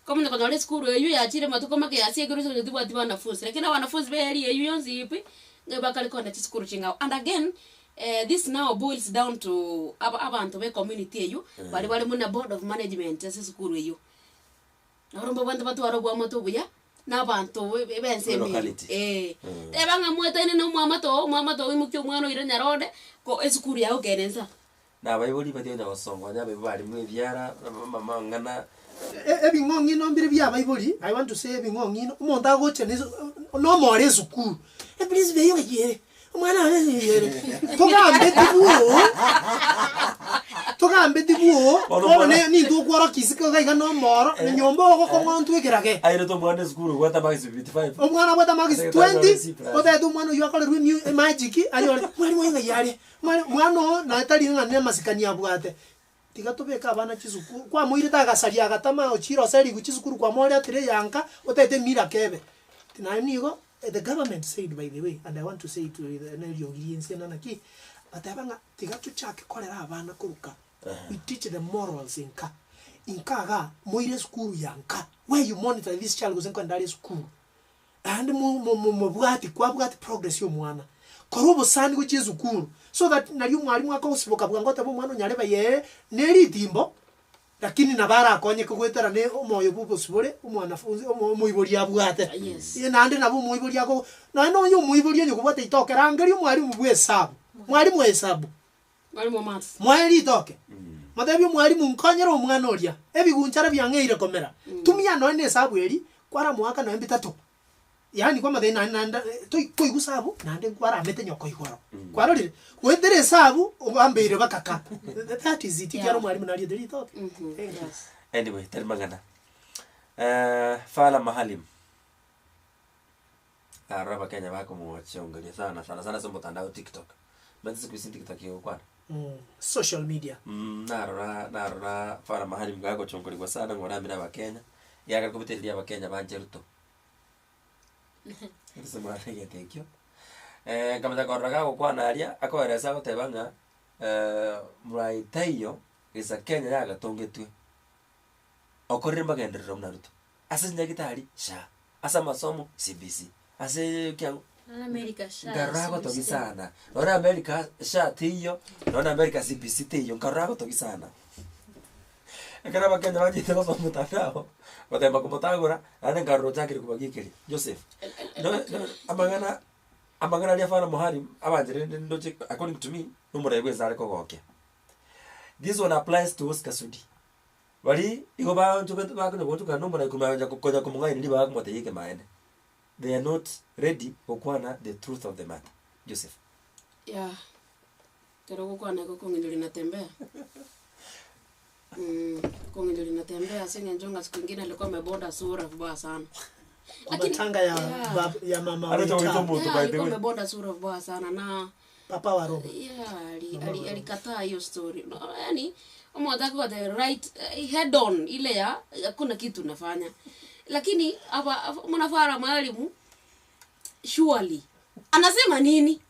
Kama ndo kwa skuru eyu ya chire matuko make ya sie gero ndibu ati wanafunzi lakini wanafunzi beri eyu yonzi ipi ngebakali konda chiskuru chingao. And again this now boils down to abantu be community eyu bali muna board of management ese skuru eyu naromba bantu batu arogwa moto buya na bantu bense mi banga mweta ine no mwamato wimukyo mwana ire nyarode ko skuru yao genenza na bayibuli badio na wasongo nya be bali mwe byara mama ngana ebingongi nombire bya Bible. I want to say ebingongi umonda goche no more school. Please be yo yere. Umwana yere. Togambe dibuo. One ni ndo kwara kisika ga no more. Nyombo ko ngontu ekirage. Aire to mwana school gwata max 55. Umwana gwata max 20. Oda edu mwana yakala renew magic ali mwali mwenga yale. Mwana na tali ngane masikani abwate. Tigatubeka abana chisuku kwa muire tagasaria gatama ochiro sari guchisukuru kwa mole atire yanka otete mira kebe. Tinanigo the government said, by the way, and I want to say it to the audience and ki atabanga tigatu chake kolera abana kuruka. We teach them morals in ka moire school yanka where you monitor this child goes in secondary school and mo bwati progress yo mwana korobo sani go chizukuru so that na yu mwalimu akosiboka bwangota bo mwana nyareba ye neri timbo lakini nabara akonye kugwetera ne omoyo bubo sibore umwanafunzi omoibori abwate ye nande nabo moibori ako no yo moibori nyo kubate itokera ngari mwalimu bwesabu mwalimu hesabu mwalimu maths mwali itoke Madabi mwalimu nkonyera omwana oria ebigunchara byangeire komera tumia no ne sabu eri kwara mwaka no embitatu yani kwa madai nanda to igusabu nande kwara amete nyoko igoro kwara ri wendere sabu obambeire bakaka that is it yaro mwalimu nari deri to anyway termangana fala mahalim araba Kenya bako muwachongalia sana somo tandao TikTok manzi kuisi TikTok yo kwana social media narora fara mahali mgago chongoligwa sana ngora mina ba Kenya yaga kubetelia ba Kenya banjeruto Sema ya thank you kama takoraga kwa naria akoereza gotebanga muraitayo isa Kenya yaga tongetwe okorrimba genderero mnaruto asa nyagitari sha asa masomo CBC ase kyangu America sha ngarago togi sana ora America sha tiyo ora America CBC tiyo ngarago togi sana akara bakenya bajite ko mutandao batemba kumutagura ane ngaro takiri kubagikiri Joseph no amangana ali afana muhari abanjire ndoje according to me numura yegweza ariko goke this one applies to Oscar Sudi bali igo ba njobe bakone botuka numura kumanja kukonya kumungaini ndi bakumate yike maene. They are not ready okwana the truth of the matter. Joseph. Yeah. Kero kukwana kongendo linatembea. Kongendo linatembea singe njonga siku nyingine alikuwa amebonda sura vibaya sana. Matanga ya mama wetu. Alikuwa amebonda sura vibaya sana na papa wa robo. Yeah, alikataa hiyo story. No, yani umwataka the right head on ile ya hakuna kitu nafanya. Lakini hapa mnafara mwalimu surely anasema nini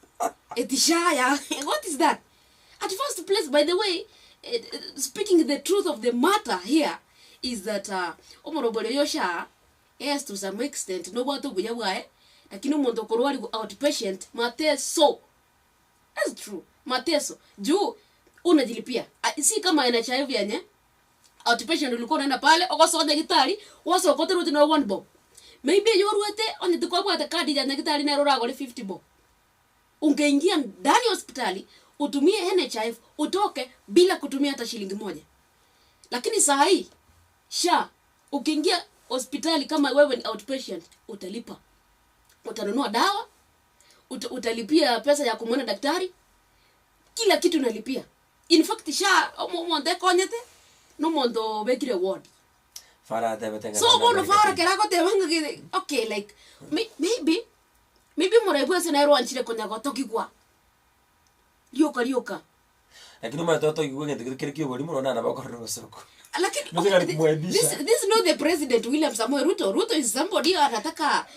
etishaya what is that at first place by the way speaking the truth of the matter here is that omorobole yosha yes to some extent no bwato buyabwae lakini umuntu korwali outpatient mateso that's true mateso juu unajilipia si kama NHIV yenye outpatient ulikuwa unaenda pale ukosoja gitari wasokote ruti na 1 bob maybe yoruete on the kwa the card ya gitari na rorago 50 bob ungeingia ndani hospitali utumie NHIF utoke bila kutumia hata shilingi moja lakini saa hii sha ukiingia hospitali kama wewe ni outpatient utalipa utanunua dawa utalipia pesa ya kumwona daktari kila kitu unalipia in fact sha omonde konyete no mondo bekire ward fara tebetenga so bono fara kerako tebanga okay like maybe moraibu sena ro anchire konya gotoki kwa lioka lakini matoto igwe ngende kile boli muno na bakorro soko lakini this is not the president William Samoei Ruto is somebody anataka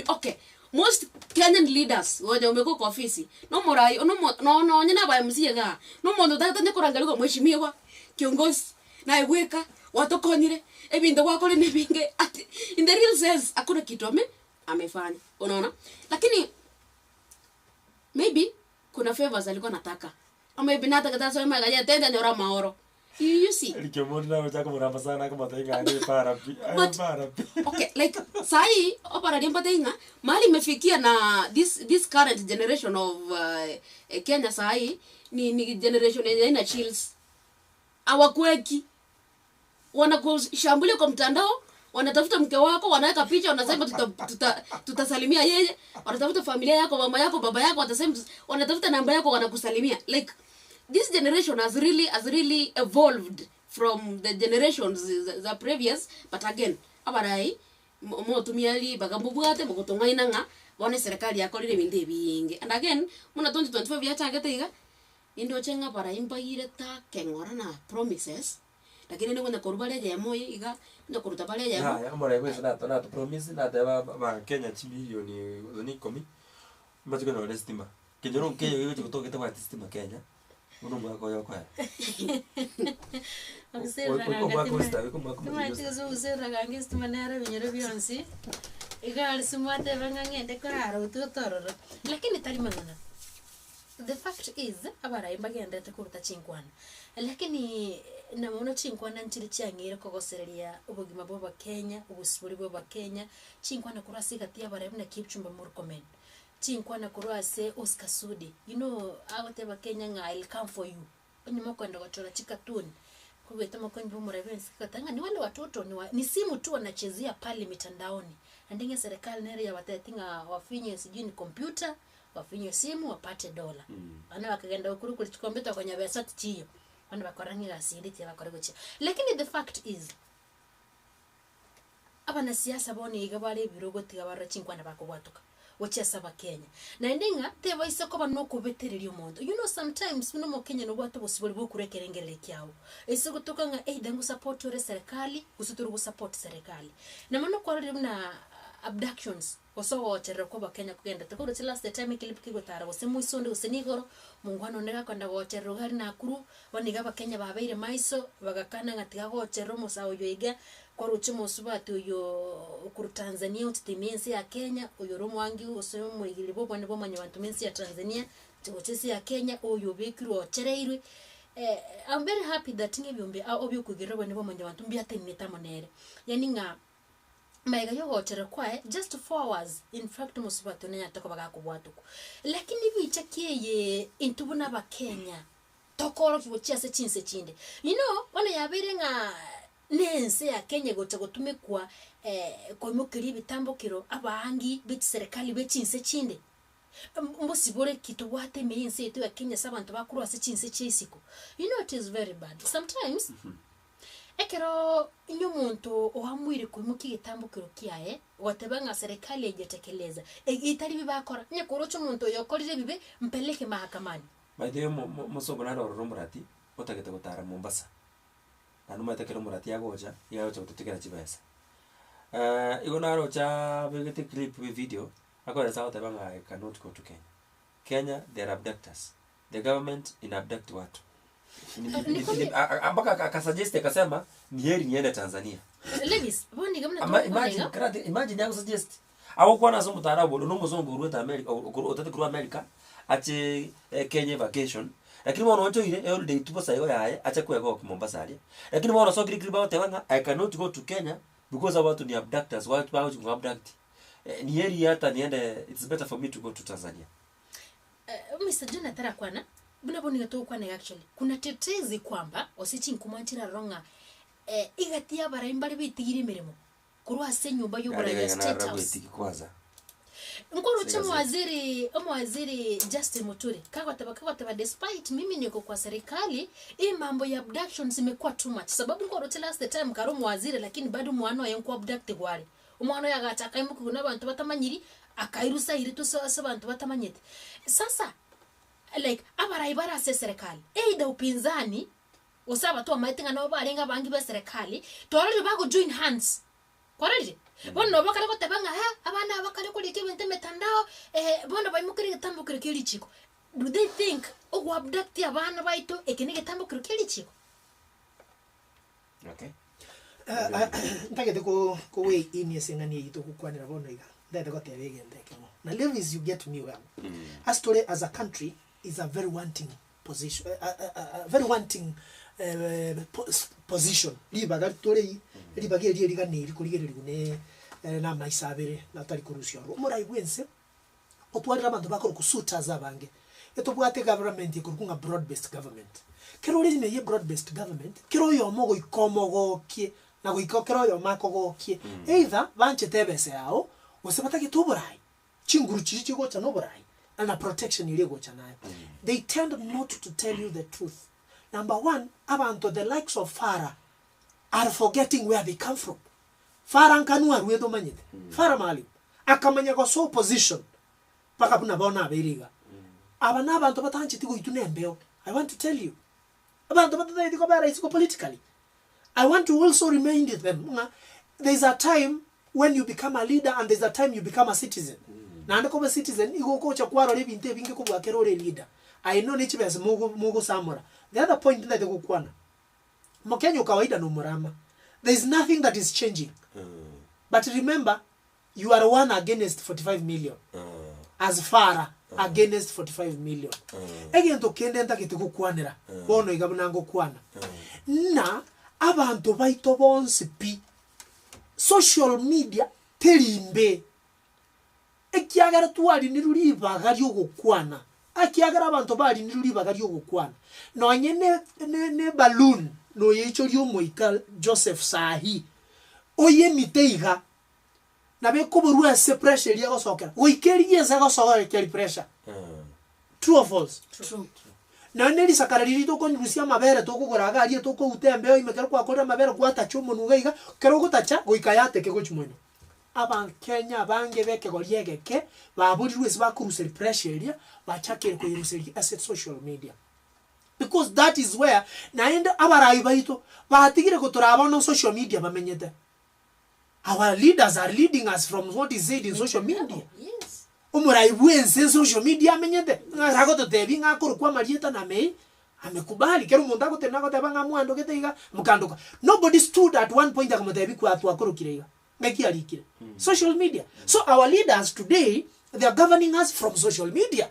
okay most Kenyan leaders wenye umekuwa kwa ofisi no morai no nyina ba MC ga no mondo tatanye kurangaliko mheshimiwa kiongozi na iweka watokonyire ebintu gwakole nebinge ati in the real sense hakuna kitu amefanya unaona lakini maybe kuna favors alikuwa nataka ama binata kata sema magaja tenda nyora maoro you see likemona nataka muramba sana kama tainga ni para okay like sai opara dimpa tainga mali imefikia na this current generation of Kenya sai ni generation yenye ina chills awakweki wanakushambulia kwa mtandao, wanatafuta mke wako, wanaweka picha, wanasema tutasalimia yeye, wanatafuta familia yako, mama yako, baba yako, watasema wanatafuta namba yako, wanakusalimia. Like this generation has really evolved from the generations the previous, but again abarai mo tumiali bagambubwate mo kutongaina nga bone serikali yakorire binde bingi. And again muna 2025 yachagetiga indio chenga para impagire ta kengora na promises, lakini ndo kwenda korubale ya moyo iga ndo kuruta bale ya ya mora kwese na to promise na teba ba Kenya chimilioni ni 10 mbacho na estima kinjoro Kenya hiyo kutoka kwa estima Kenya uno mwako yako ya lakini tari mangana. The fact is abara imbagenda takuruta chinkwana, lakini namuno chinkwana nchiri chiangire kogosereria ubugima bwa Kenya, ubusiburi bwa Kenya. Chinkwana kurasi gati abara na Kipchumba Murkomen, chinkwana kurase Oscar Sudi, you know awateba Kenya nga I'll come for you nyuma kwenda kuchora chikatuni kubeta makonyi bomu revensi katanga ni wale watoto ni simu tu wanachezea pale mitandaoni. Andinge serikali nere ya watatinga wafinye sijui ni computer, wafinye simu wapate dola. Ana wakagenda ukuru kulichokombeta kwenye website chiyo wana bakorangira asiriti abakoregocha. Lakini the fact is abana siasa boni igabale birogoti gabara chinkwana bakobwatuka wacha saba Kenya na ndinga teba isako bano kubeterera umuntu. You know sometimes muno mu Kenya no bwato bosiboli bwo kurekerengere kyao ese gutuka nga dangu support ore serikali usuturu support serikali na mano kwa na abductions oso wotere ko ba Kenya kugenda takuru till last time kilipi gutara wose muisonde usenigoro mungwano ndega kwenda wotere gari na kuru waniga ba Kenya babaire maiso bagakana ngatiga wotere musawo yoiga kwa ruchimo subati uyo kuru Tanzania utitemensi ya Kenya uyo romwangi usemo mwigilibo bwane bomanya bantu mensi ya Tanzania tugochesi ya Kenya uyo bekiru ochereirwe. I'm very happy that ngebyombe obyo kugira bwane bomanya bantu mbiateneta monere yani nga maiga yo wotere kwae just 4 hours in fact musubati nenya baga kubwatuko lakini bichakiye intubuna ba Kenya tokoro kibochase chinse chinde you know wana yabere nga nense ya Kenya gocha gutumikwa komukiri bitambukiro abangi bit serikali bechinse chinde mbosibore kitubwate mense yetu ya Kenya sabantu bakuru ase chinse chisiko. You know it is very bad sometimes. Ekero inyo muntu ohamwire kumuki gitambukiro kiaye watebanga serikali ejetekeleza itari bibakora nyekorocho muntu yokorire bibe mpeleke mahakamani maide musobona ro romurati otagete gutara Mombasa anuma tekero murati yagoja yagocha gututikira chibesa igona rocha begete clip with video akora sawa tebanga I cannot go to Kenya they are abductors, the government in abduct watu ambaka akasuggest akasema ni heri niende Tanzania. Levis boni gamna imagine yangu suggest awo kwa na somo tarabu no muzungu ruta America otete kuru America ache Kenya vacation lakini mwana wacho ile all day tupo sayo yae acha kwego kwa Mombasa ali lakini mwana so kiri ba tewanga I cannot go to Kenya because about the abductors watu bao ku abduct ni heri hata niende it's better for me to go to Tanzania. Mr. Jonathan Akwana buna boni gato kwa actually kuna tetezi kwamba osichi nkumantira ronga igatia baraimbali bitigiri mirimo kurwa se nyumba yo bora state house kwanza ngoro chamo waziri Justin Muturi kakwa despite mimi niko kwa serikali mambo ya abductions imekuwa too much sababu ngoro till last time karo waziri lakini bado mwana yangu abduct gwari umwana yagataka imuku kuna bantu batamanyiri akairusa iritu so bantu batamanyete sasa like abaraibara se serikali da upinzani usaba to maitinga no barenga bangi ba serikali torali bago join hands korali bono bakale ko tebanga abana bakale ko likibente metandao bono baimukiri gitambo kirikiri chiko. Do they think o abduct abana baito ekene gitambo kirikiri chiko? Okay. Ntagete ko we in yesengani yito kukwanira bono iga ndete ko tebege ndekemo na Levis you get me well. Astore as a country is a very wanting position, very wanting position. Libaga tore libage liga ni likurigere ne na maisabere na tari kurusyo. Omora igwense otwari abantu bakoro kusuta zabange. etobwate government ikurukunga broad based government kero ri ye broad based government kero yo mogo ikomogokie na goikokero yo makogokie either banche tebese yao osebata kituburai chinguru chichi gocha no burai and a protection ile gocha nayo they tend not to tell you the truth. Number one, abantu the likes of Farah are forgetting where they come from. Farah nkanua ruedo manyete Farah mali akamanya ko so position paka buna bona abiriga abana abantu batanchi tigo itunembeo. I want to tell you abantu batata tigo bara isiko politically. I want to also remind them there's a time when you become a leader and there's a time you become a citizen. Na ndako ba citizen igo ko cha kwaro le binte binge ko bwa kero le leader. I know nichi bes mugo samura. The other point that they go kwana. Mokenya kawaida no murama. There's nothing that is changing. But remember, you are one against 45 million. As Farah against 45 million. Again to kende nta kitiko kwanira. Bono igabunango kwana. Na abantu baito bonse pi social media terimbe. Ekiagara tuwali niruri bagari ogukwana. Akiagara abantu bali niruri bagari ogukwana. No nyene ne balloon no yecho ryo moika Joseph Sahi. Oye miteiga. Na be kuburua se pressure ya gosokera. Oikeri yeza gosokera keri pressure. True or false? True. Na neri sakariri to konrusia mabere to kugora ari to ko utembe imekero kwa kora mabere kwa tachumo nugaiga kero gutacha goikayate ke gochumweno. Aban Kenya bange beke goriegeke baburirwe sibakuruseri pressure ya bachakere ko yiruseri asset social media. Because that is where naenda abarayi baito batigire ko turabona social media bamenyete. Our leaders are leading us from what is said in social media. Yes. Umurai buense social media amenyete. Ngarago to tebi ngakuru kwa marieta na mei amekubali kero mundako tenako tebanga mwando keteiga mukandoka. Nobody stood at one point akamotebi kwa atu akuru kireiga. Social media. So our leaders today, they are governing us from social media.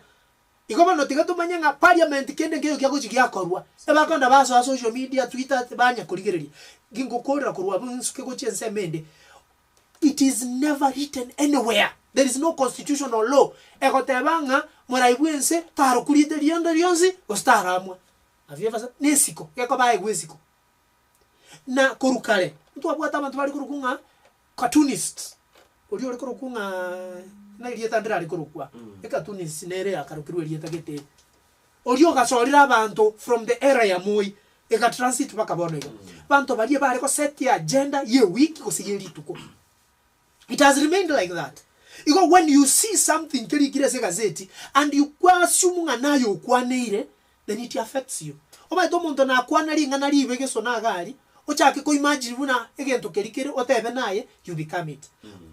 Ikoma no tiga tumanya parliament kende ngeyo kya kuchikia korwa. Eba konda baso social media, Twitter banya kurigereri. Gingo korra korwa bunsuke ko chense mende. It is never written anywhere. There is no constitutional law. Eko tebanga moraibwense taro kurite riondo rionzi ostaramwa. Have you ever said nesiko? Eko bae gwesiko. Na korukale. Mtu abwata abantu bali kurukunga cartoonist uri uri kurukunga na irieta ndira ari kurukwa cartoonist nere akarukiru irieta gete uri ogasorira abantu from the era ya Moi eka transit baka bono bantu bali bari ko set ya agenda ye week ko sigeri tuko. It has remained like that. Because when you see something kiri kirese gazeti and you assume nayo kwaneire, then it affects you. Oba to muntu na kwanari ngana ribe geso na gari ochake ko imagine una egento kerikere otebe naye you become it.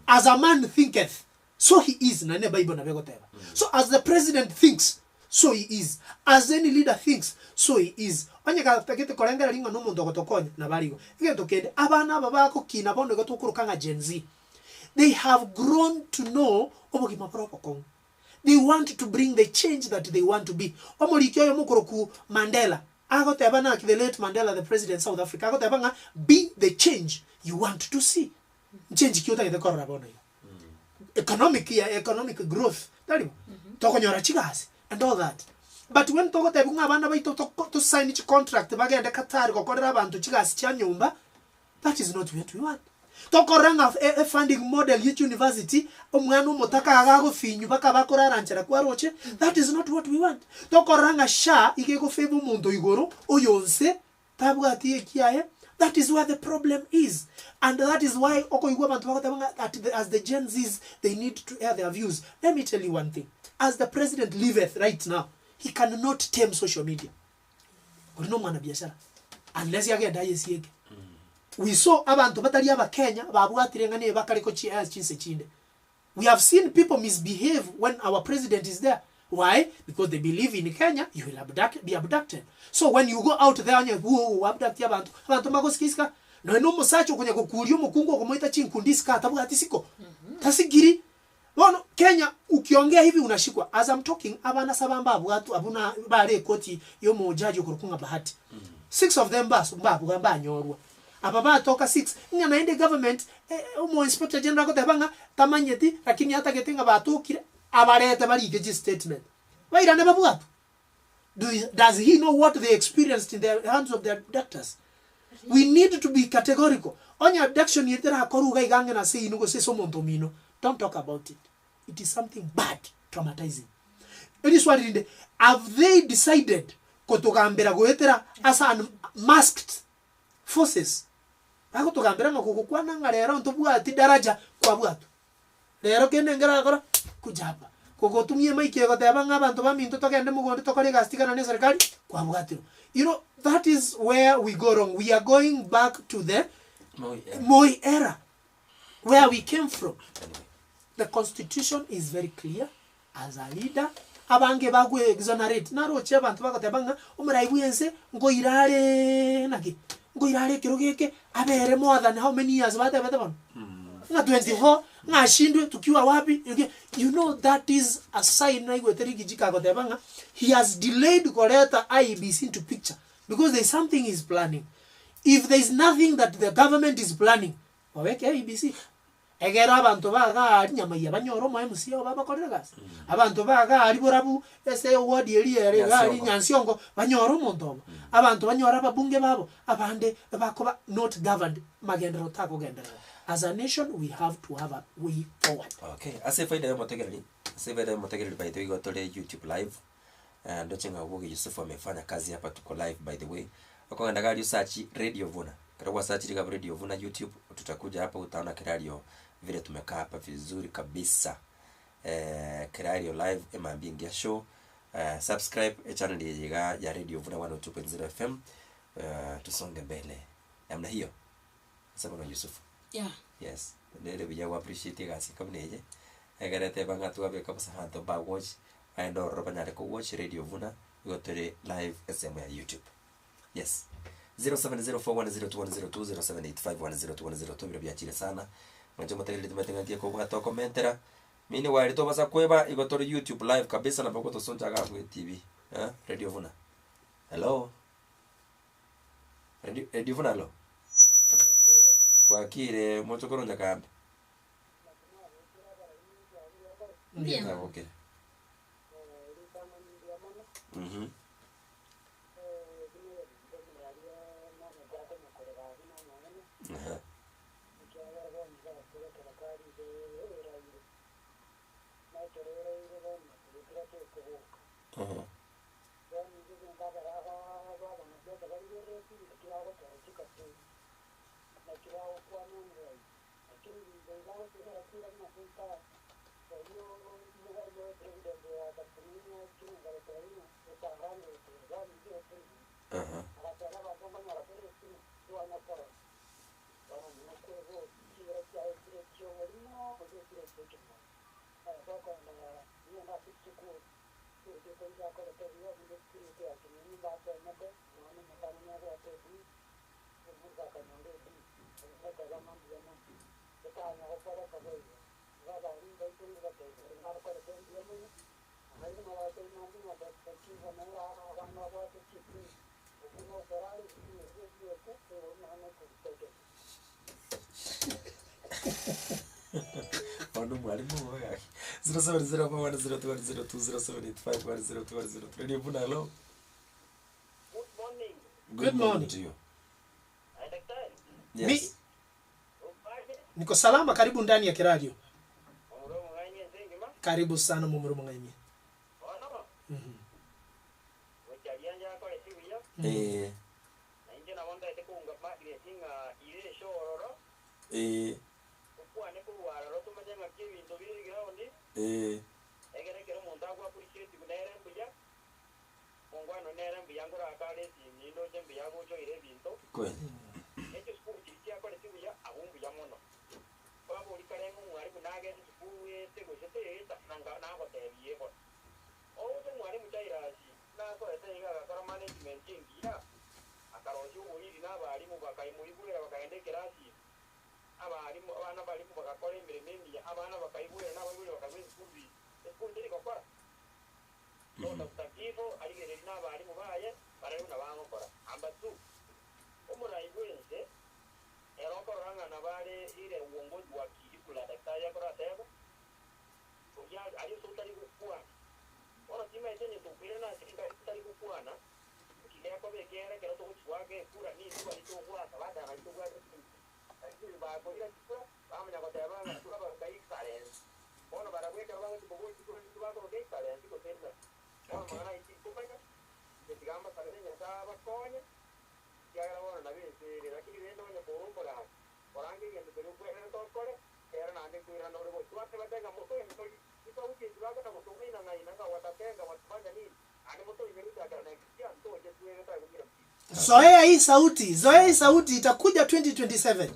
As a man thinketh, so he is. Na ne Bible na begoteba. So as the president thinks, so he is. As any leader thinks, so he is. Onyeka takete kolengera linga no muntu gotokonya na baligo. Egento kende abana babako kina bondo gotokurukanga Gen Z. They have grown to know obogima propokong. They want to bring the change that they want to be. Omorikyo yomukoroku Mandela. Agotebana the late Mandela, the president of South Africa. Agotebanga be the change you want to see. Change kiota the corrabono. Economic growth. Tokonyora chigas and all that. But when Togotebunga bana baito to sign each contract bagenda Qatar ko kodera bantu chigas cha nyumba, that is not what we want. Tokoranga a funding model at university omwana motaka agago finyu baka bakora ranchera kwa roche, that is not what we want. Tokoranga sha ikego febu mundo igoro oyonse tabwati ekiaye. That is where the problem is, and that is why as the Gen Zs they need to air their views. Let me tell you one thing: as the president liveth right now, he cannot tame social media. Unless you get die. We saw abantu batali aba Kenya babwatire ngane bakareko chinse chinde. We have seen people misbehave when our president is there. Why? Because they believe in Kenya, you will be abducted. So when you go out there and you abduct abantu magoskiska, no musacho kwenye kukurio mukungo kumoita chinkundiska tabwati siko. Tasigiri. Bono Kenya ukiongea hivi unashikwa. As I'm talking, abana sabamba abwatu abuna bare koti yo mojaji kurukunga bahati. 6 of them bas mbaba nyorwa. Ababa toka 6 nga naende government umo inspector general ko tabanga tamanyeti lakini hata getinga batukire abarete bari ke statement baira ne babwatu Does he know what they experienced in the hands of their doctors? We need to be categorical. On your abduction, you tell Koruga Gangan and say, you know, say someone to me, no. Don't talk about it. It is something bad, traumatizing. It is what in have they decided Kotogambera Goetera as unmasked forces? Akotogambera Makokwana, around to Buati Daraja, Kwabuat. Lero Kenengara Kujapa. Kogotumie Mike got the Bangaba and Tobami to talk and Demo to talk Sticker and Nesarkari, Kwabuatu. You know, that is where we go wrong. We are going back to the Moi era, where we came from. The constitution is very clear. As a leader, abange bagwe exonerate. Naro cheba ntubako tebanga umuraibuyense ngoirare nagi. Ngoirare kirogeke abere more than how many years bata bata na 24 na shindwe tukiwa wapi. You know that is a sign na igweteri gijika ko tebanga. He has delayed Koreta IEBC into picture because there is something he's planning. If there is nothing that the government is planning, waweke IEBC. Egera abantu baga nyama ya banyoro mo MC baba koregas. Abantu baga aliborabu ese ward eri ari nyansiongo banyoro mondomo. Abantu banyora babunge babo abande bakoba not governed magendero tako gendero. As a nation we have to have a way forward. Okay, ase faida ya motegereri. Ase faida ya motegereri by the way got YouTube live. And ndochenga woge Yusuf amefanya kazi hapa tuko live by the way. Kwa ndagari search Radio Vuna. Kwa search liga Radio Vuna YouTube tutakuja hapa utaona Kirario vile tumekaa hapa vizuri kabisa. Kirario live emambingia show. Subscribe channel ya Radio Vuna 102.0 FM. Tusonge mbele. Namna hiyo. Sasa na Yusuf. Yeah. Yes. Ndio bija wa appreciate gasi kama neje. Egarete banga tu abe kabisa hanto ba watch. And or robanyare ko watch Radio Vuna gotere live SM ya YouTube. Yes. 0704102102 0785102102 bila biachile sana. Mwaje moteli tumetengatia ko bwato commentera. Mini wali to basa kweba igotori YouTube live kabisa na bako to sonja ga ku TV. Radio Vuna. Hello. Radio Vuna hello. Kwa kile motokoro nyakambe. Yeah. Okay. Wanu mwalimu wake 07041021020785102103 Radio Vuna hello. Good morning to you. Yes. Niko salama, karibu ndani ya Kiradio. Karibu sana mumurumu ngaimi. Zoea hii sauti itakuja 2027.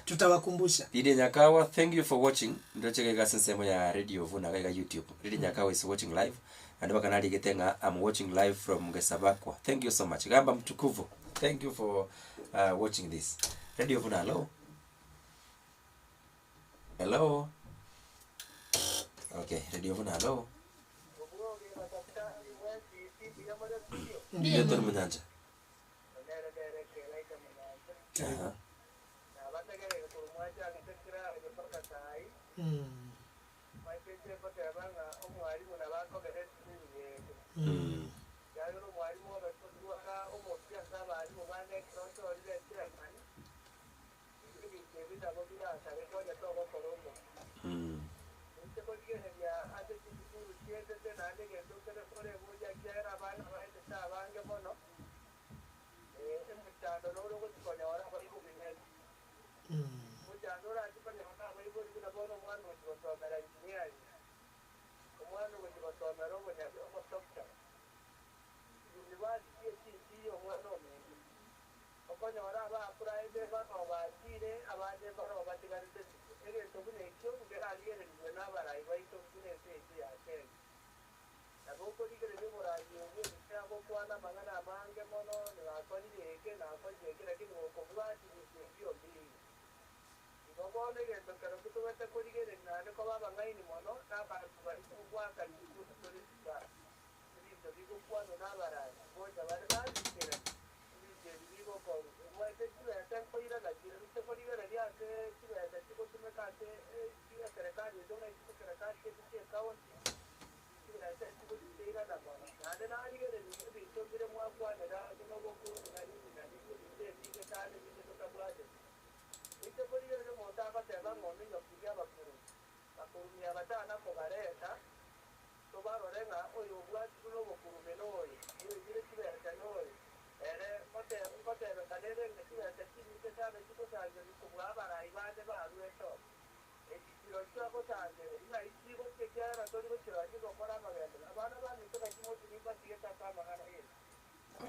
Tutawakumbusha. Didi Nyakawa, thank you for watching. Ndio cheke gasa sema ya radio vuna kaika YouTube. Didi Nyakawa is watching live. And bakanali Gitenga, I'm watching live from Gesabakwa. Thank you so much. Gamba mtukufu. Thank you for watching this. Radio vuna hello. Hello. Okay, radio vuna hello. Ndio tor mnyanja.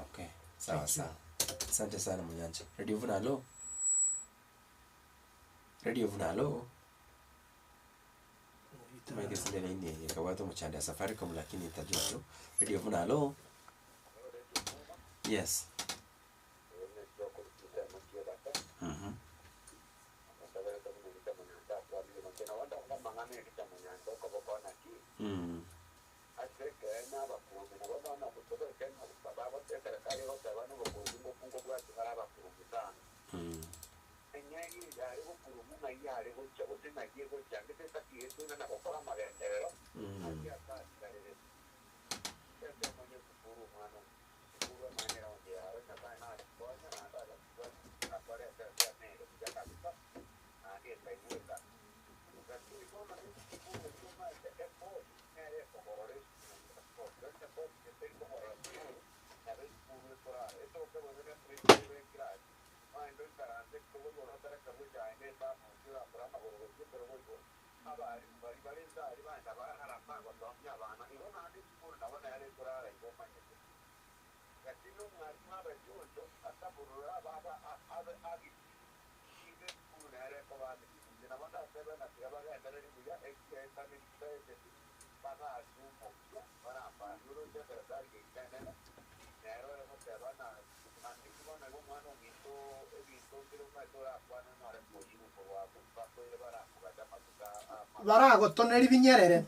Okay, sawa. Asante sana Mnyanja. Radio Vuna hello. Radio Vuna hello. Tumeke sinde na ini kawato mchanda Safaricom lakini itajua tu. Radio Vuna hello. Yes. Barago toneri binyerere.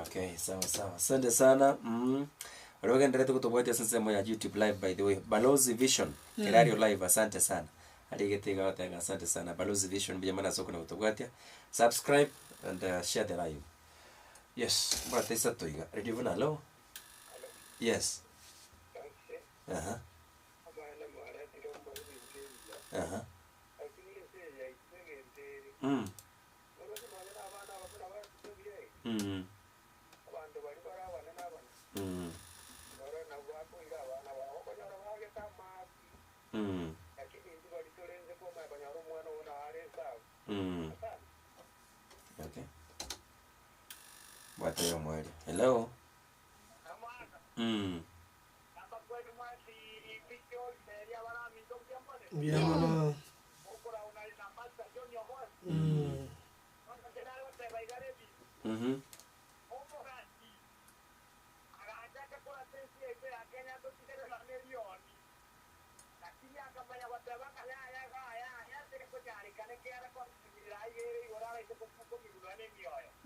Okay, sawa. Asante sana. Waloga ndirete kutobwete sasa ya YouTube live by the way. Balozi Vision Radio live, asante sana. Aligetiga watu, asante sana. Balozi Vision bijamana soko na kutobwete. Subscribe and share the live. Yes, but this is toiga. Radio Vuna, hello. Yes. Aha. Aha. Mm. Mm. Mm. Mm. Mm. Okay. What are you doing? Hello. Mm. Yeah. Mhm.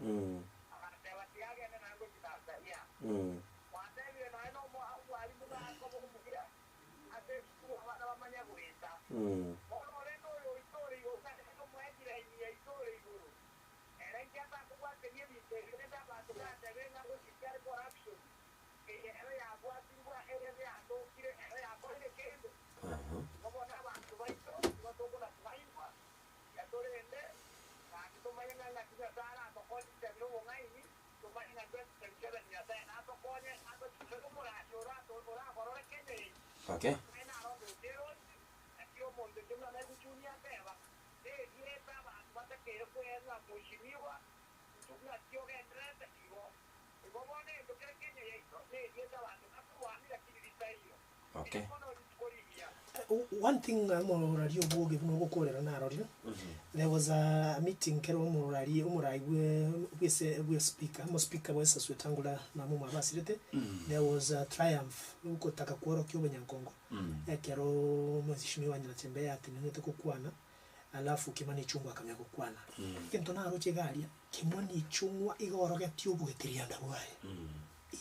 Mm. Mm. Mm. Okay. Okay. One thing I'm radio book if no go na radio. There was a meeting kero mu radio we speaker was swetangula na mu mabasirete. There was a triumph uko taka kuoro kyo Benyankongo. Kero mheshimiwa Nyatembea ati nete kukwana alafu Kimani Ichung'wah akamya kukwana. Kento na roche galia Kimani Ichung'wah igoroga tiobu getirianda bwaye.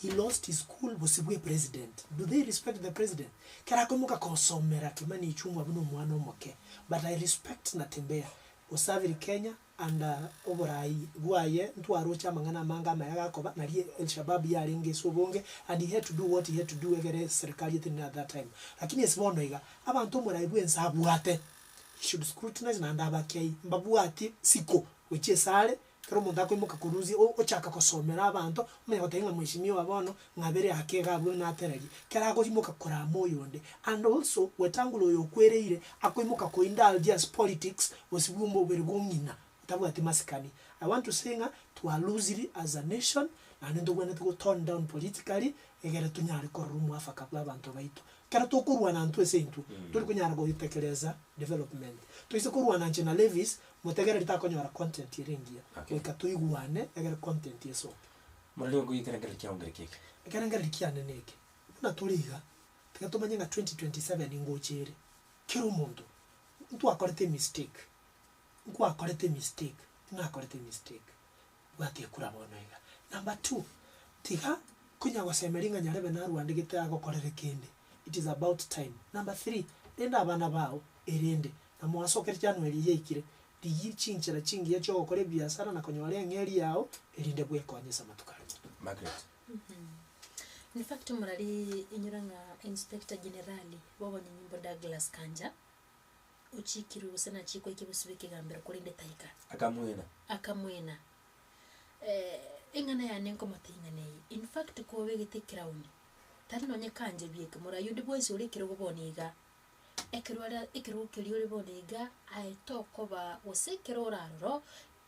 He lost his school, was a president. Do they respect the president? Karakomuka kosomera Kimani Ichung'wah buno mwana omoke. But I respect Natembea. Osaviri Kenya and oborai bwaye ntwarocha mangana manga mayaga koba nari El Shabab yaringe sobonge, and he had to do what he had to do egere serikali at that time. Lakini esibono iga abantu murai bwensa abwate. He should scrutinize na ndabakai mbabwati siko weche sale kero mundu akoimuka kuruzi ochaka kosomera abantu umenya gotenga mwishimiwa bono ngabere akega abwo na teregi kera akoimuka kora moyo nde. And also wetangulo yokwereire akoimuka ko indulge politics wasibumbo berigongina tabwati maskani. I want to say to a losing as a nation and ndo gwena to turn down politically egere tunyari ko rumu afaka abantu baitu kera tokurwa na ntwe sentu tuli kunyara go itekeleza development tuise kurwa na China Levis mutegere litakonyora content iringia ikatuiguane egere content yeso Maliongo yikarangara kyangere keke ikarangara likiane neke na tuliga tukatomanya nga 2027 ingochere kero mundu ntu akorete mistake nku akorete mistake na akorete mistake wati kurabonaiga. Number 2 tiga kunya wasemeringa nyarebe na Rwanda gite agokorere kende. It is about time. Number 3 enda abana bao erende na mwasokere January yekire diyichinchira chingi yacho gukore biashara na konyore ngeri yao erinde bwekonyesa matukari. Margaret. In fact murali inyuranga Inspector General wabonye nyimbo Douglas Kanja uchikiru sana chiko ikibusubike gambira kurinde taika akamwena ingana ya nenko matingane. In fact ko wegete crown tari nonye kanje bieke mura yude boys uri kiro boniga ekiro kiri boniga I talk over wasekero raro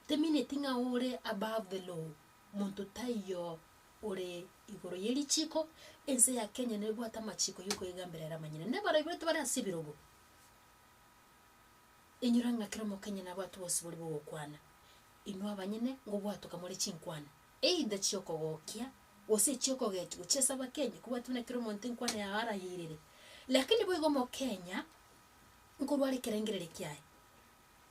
the minute nga ure above the law muntu tayo ure igoro yeli chiko ense ya Kenya nebo atamachiko yuko igambira ramanyina nebara ibete bari asibirogo inyuranga kiramo Kenya na watu bose buri bo kwana inwa banyine ngo bwatuka muri chinkwana either choko gokia wose choko getu guchesa ba Kenya kuba tuna kiramo ntinkwana ya ara yirire lakini bwo gomo Kenya ngorwari kerengerere kyaye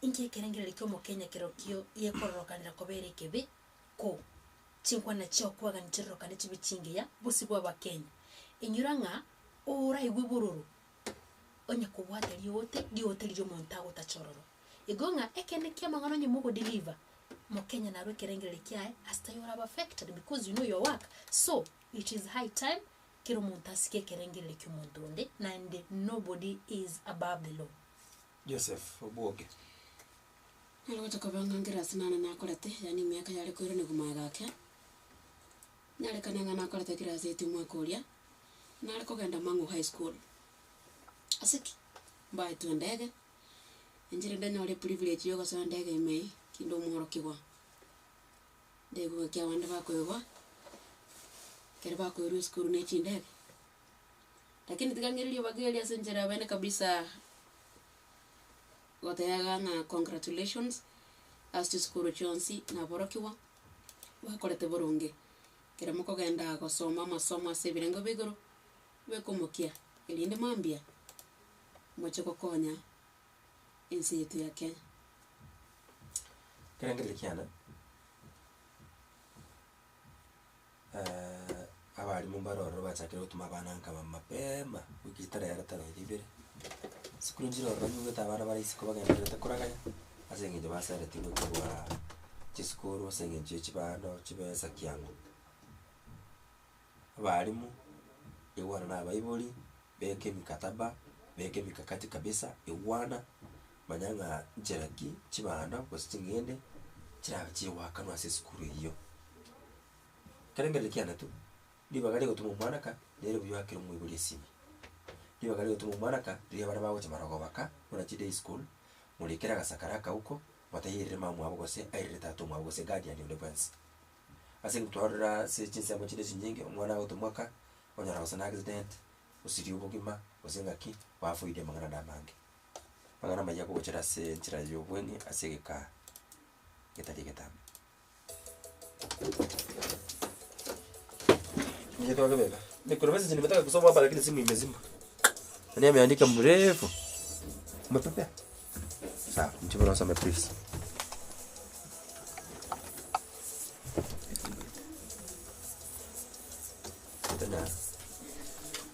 inke kerengerere kyo mo Kenya kirokyo yekororokanira kobere kebe ko chinkwana chokwaga nchirokane chibichingiya busi bwa ba Kenya inyuranga ora igwibururu onya kubwata liote lyo montago tachororo igonga ekene kia mangano nyimugo deliver mo Kenya na rokerengere kiae hasta you are affected because you know your work. So it is high time kero montasike kerengere kyumontonde and nobody is above the law. Joseph Obuoge Nalo takabanga ngira sinana na kolete yani miaka yale ko irone gumagake nyale kananga na kolete kira zeti mwakoria nale ko genda Mangu High School asiki mbaye tu ndege njire ndanya ole privilege yo gasa ndege imei kindo muhoro kigwa ndego kya wanda bako yoba kere bako ru school ne chindege lakini tikangirili bageli asenjera bene kabisa goteaga congratulations as to school chonsi na borokiwa bakorete boronge kere moko genda gusoma masomo asebirengo bigoro bekomokia elinde mambia moche kokonya insi yetu ya Kenya kerengere kiana abarimu baroro bachakira gutuma abana nkaba mapema wikitara yaratara ibere sikuru njiro ranyu abana barisi ko bagendera takoragaya asengeje basare tingo kwa chiskuru asengeje chibano chibesa kyangu abarimu ewana na baibuli beke mikataba beke mikakati kabisa ewana manyanga jeraki chibanda kwasingende kiraba chiwaka no asesikuru iyo kerengere kiana tu libagari gutuma mwanaka rero byakira mu ibuli simi libagari gutuma mwanaka riya bara bawo chamarogo baka muri day school muri kera gasakaraka uko batayirire mamu abo gose ayirire tatu mu abo gose guardian of defense asenga twarira se chinsa mu chinde nyingi umwana wo tumwaka onyara wasana accident usiri ubugima usenga ki bafuide mangana ndamange mangana majya ko gukira se ntira yobweni asegeka getaligeta Nyeto wabeba. Kuna message nimetaka kusoma hapa lakini simu imezima. Nani ameandika mrefu? Umepepe? Sawa, mchukua usome please.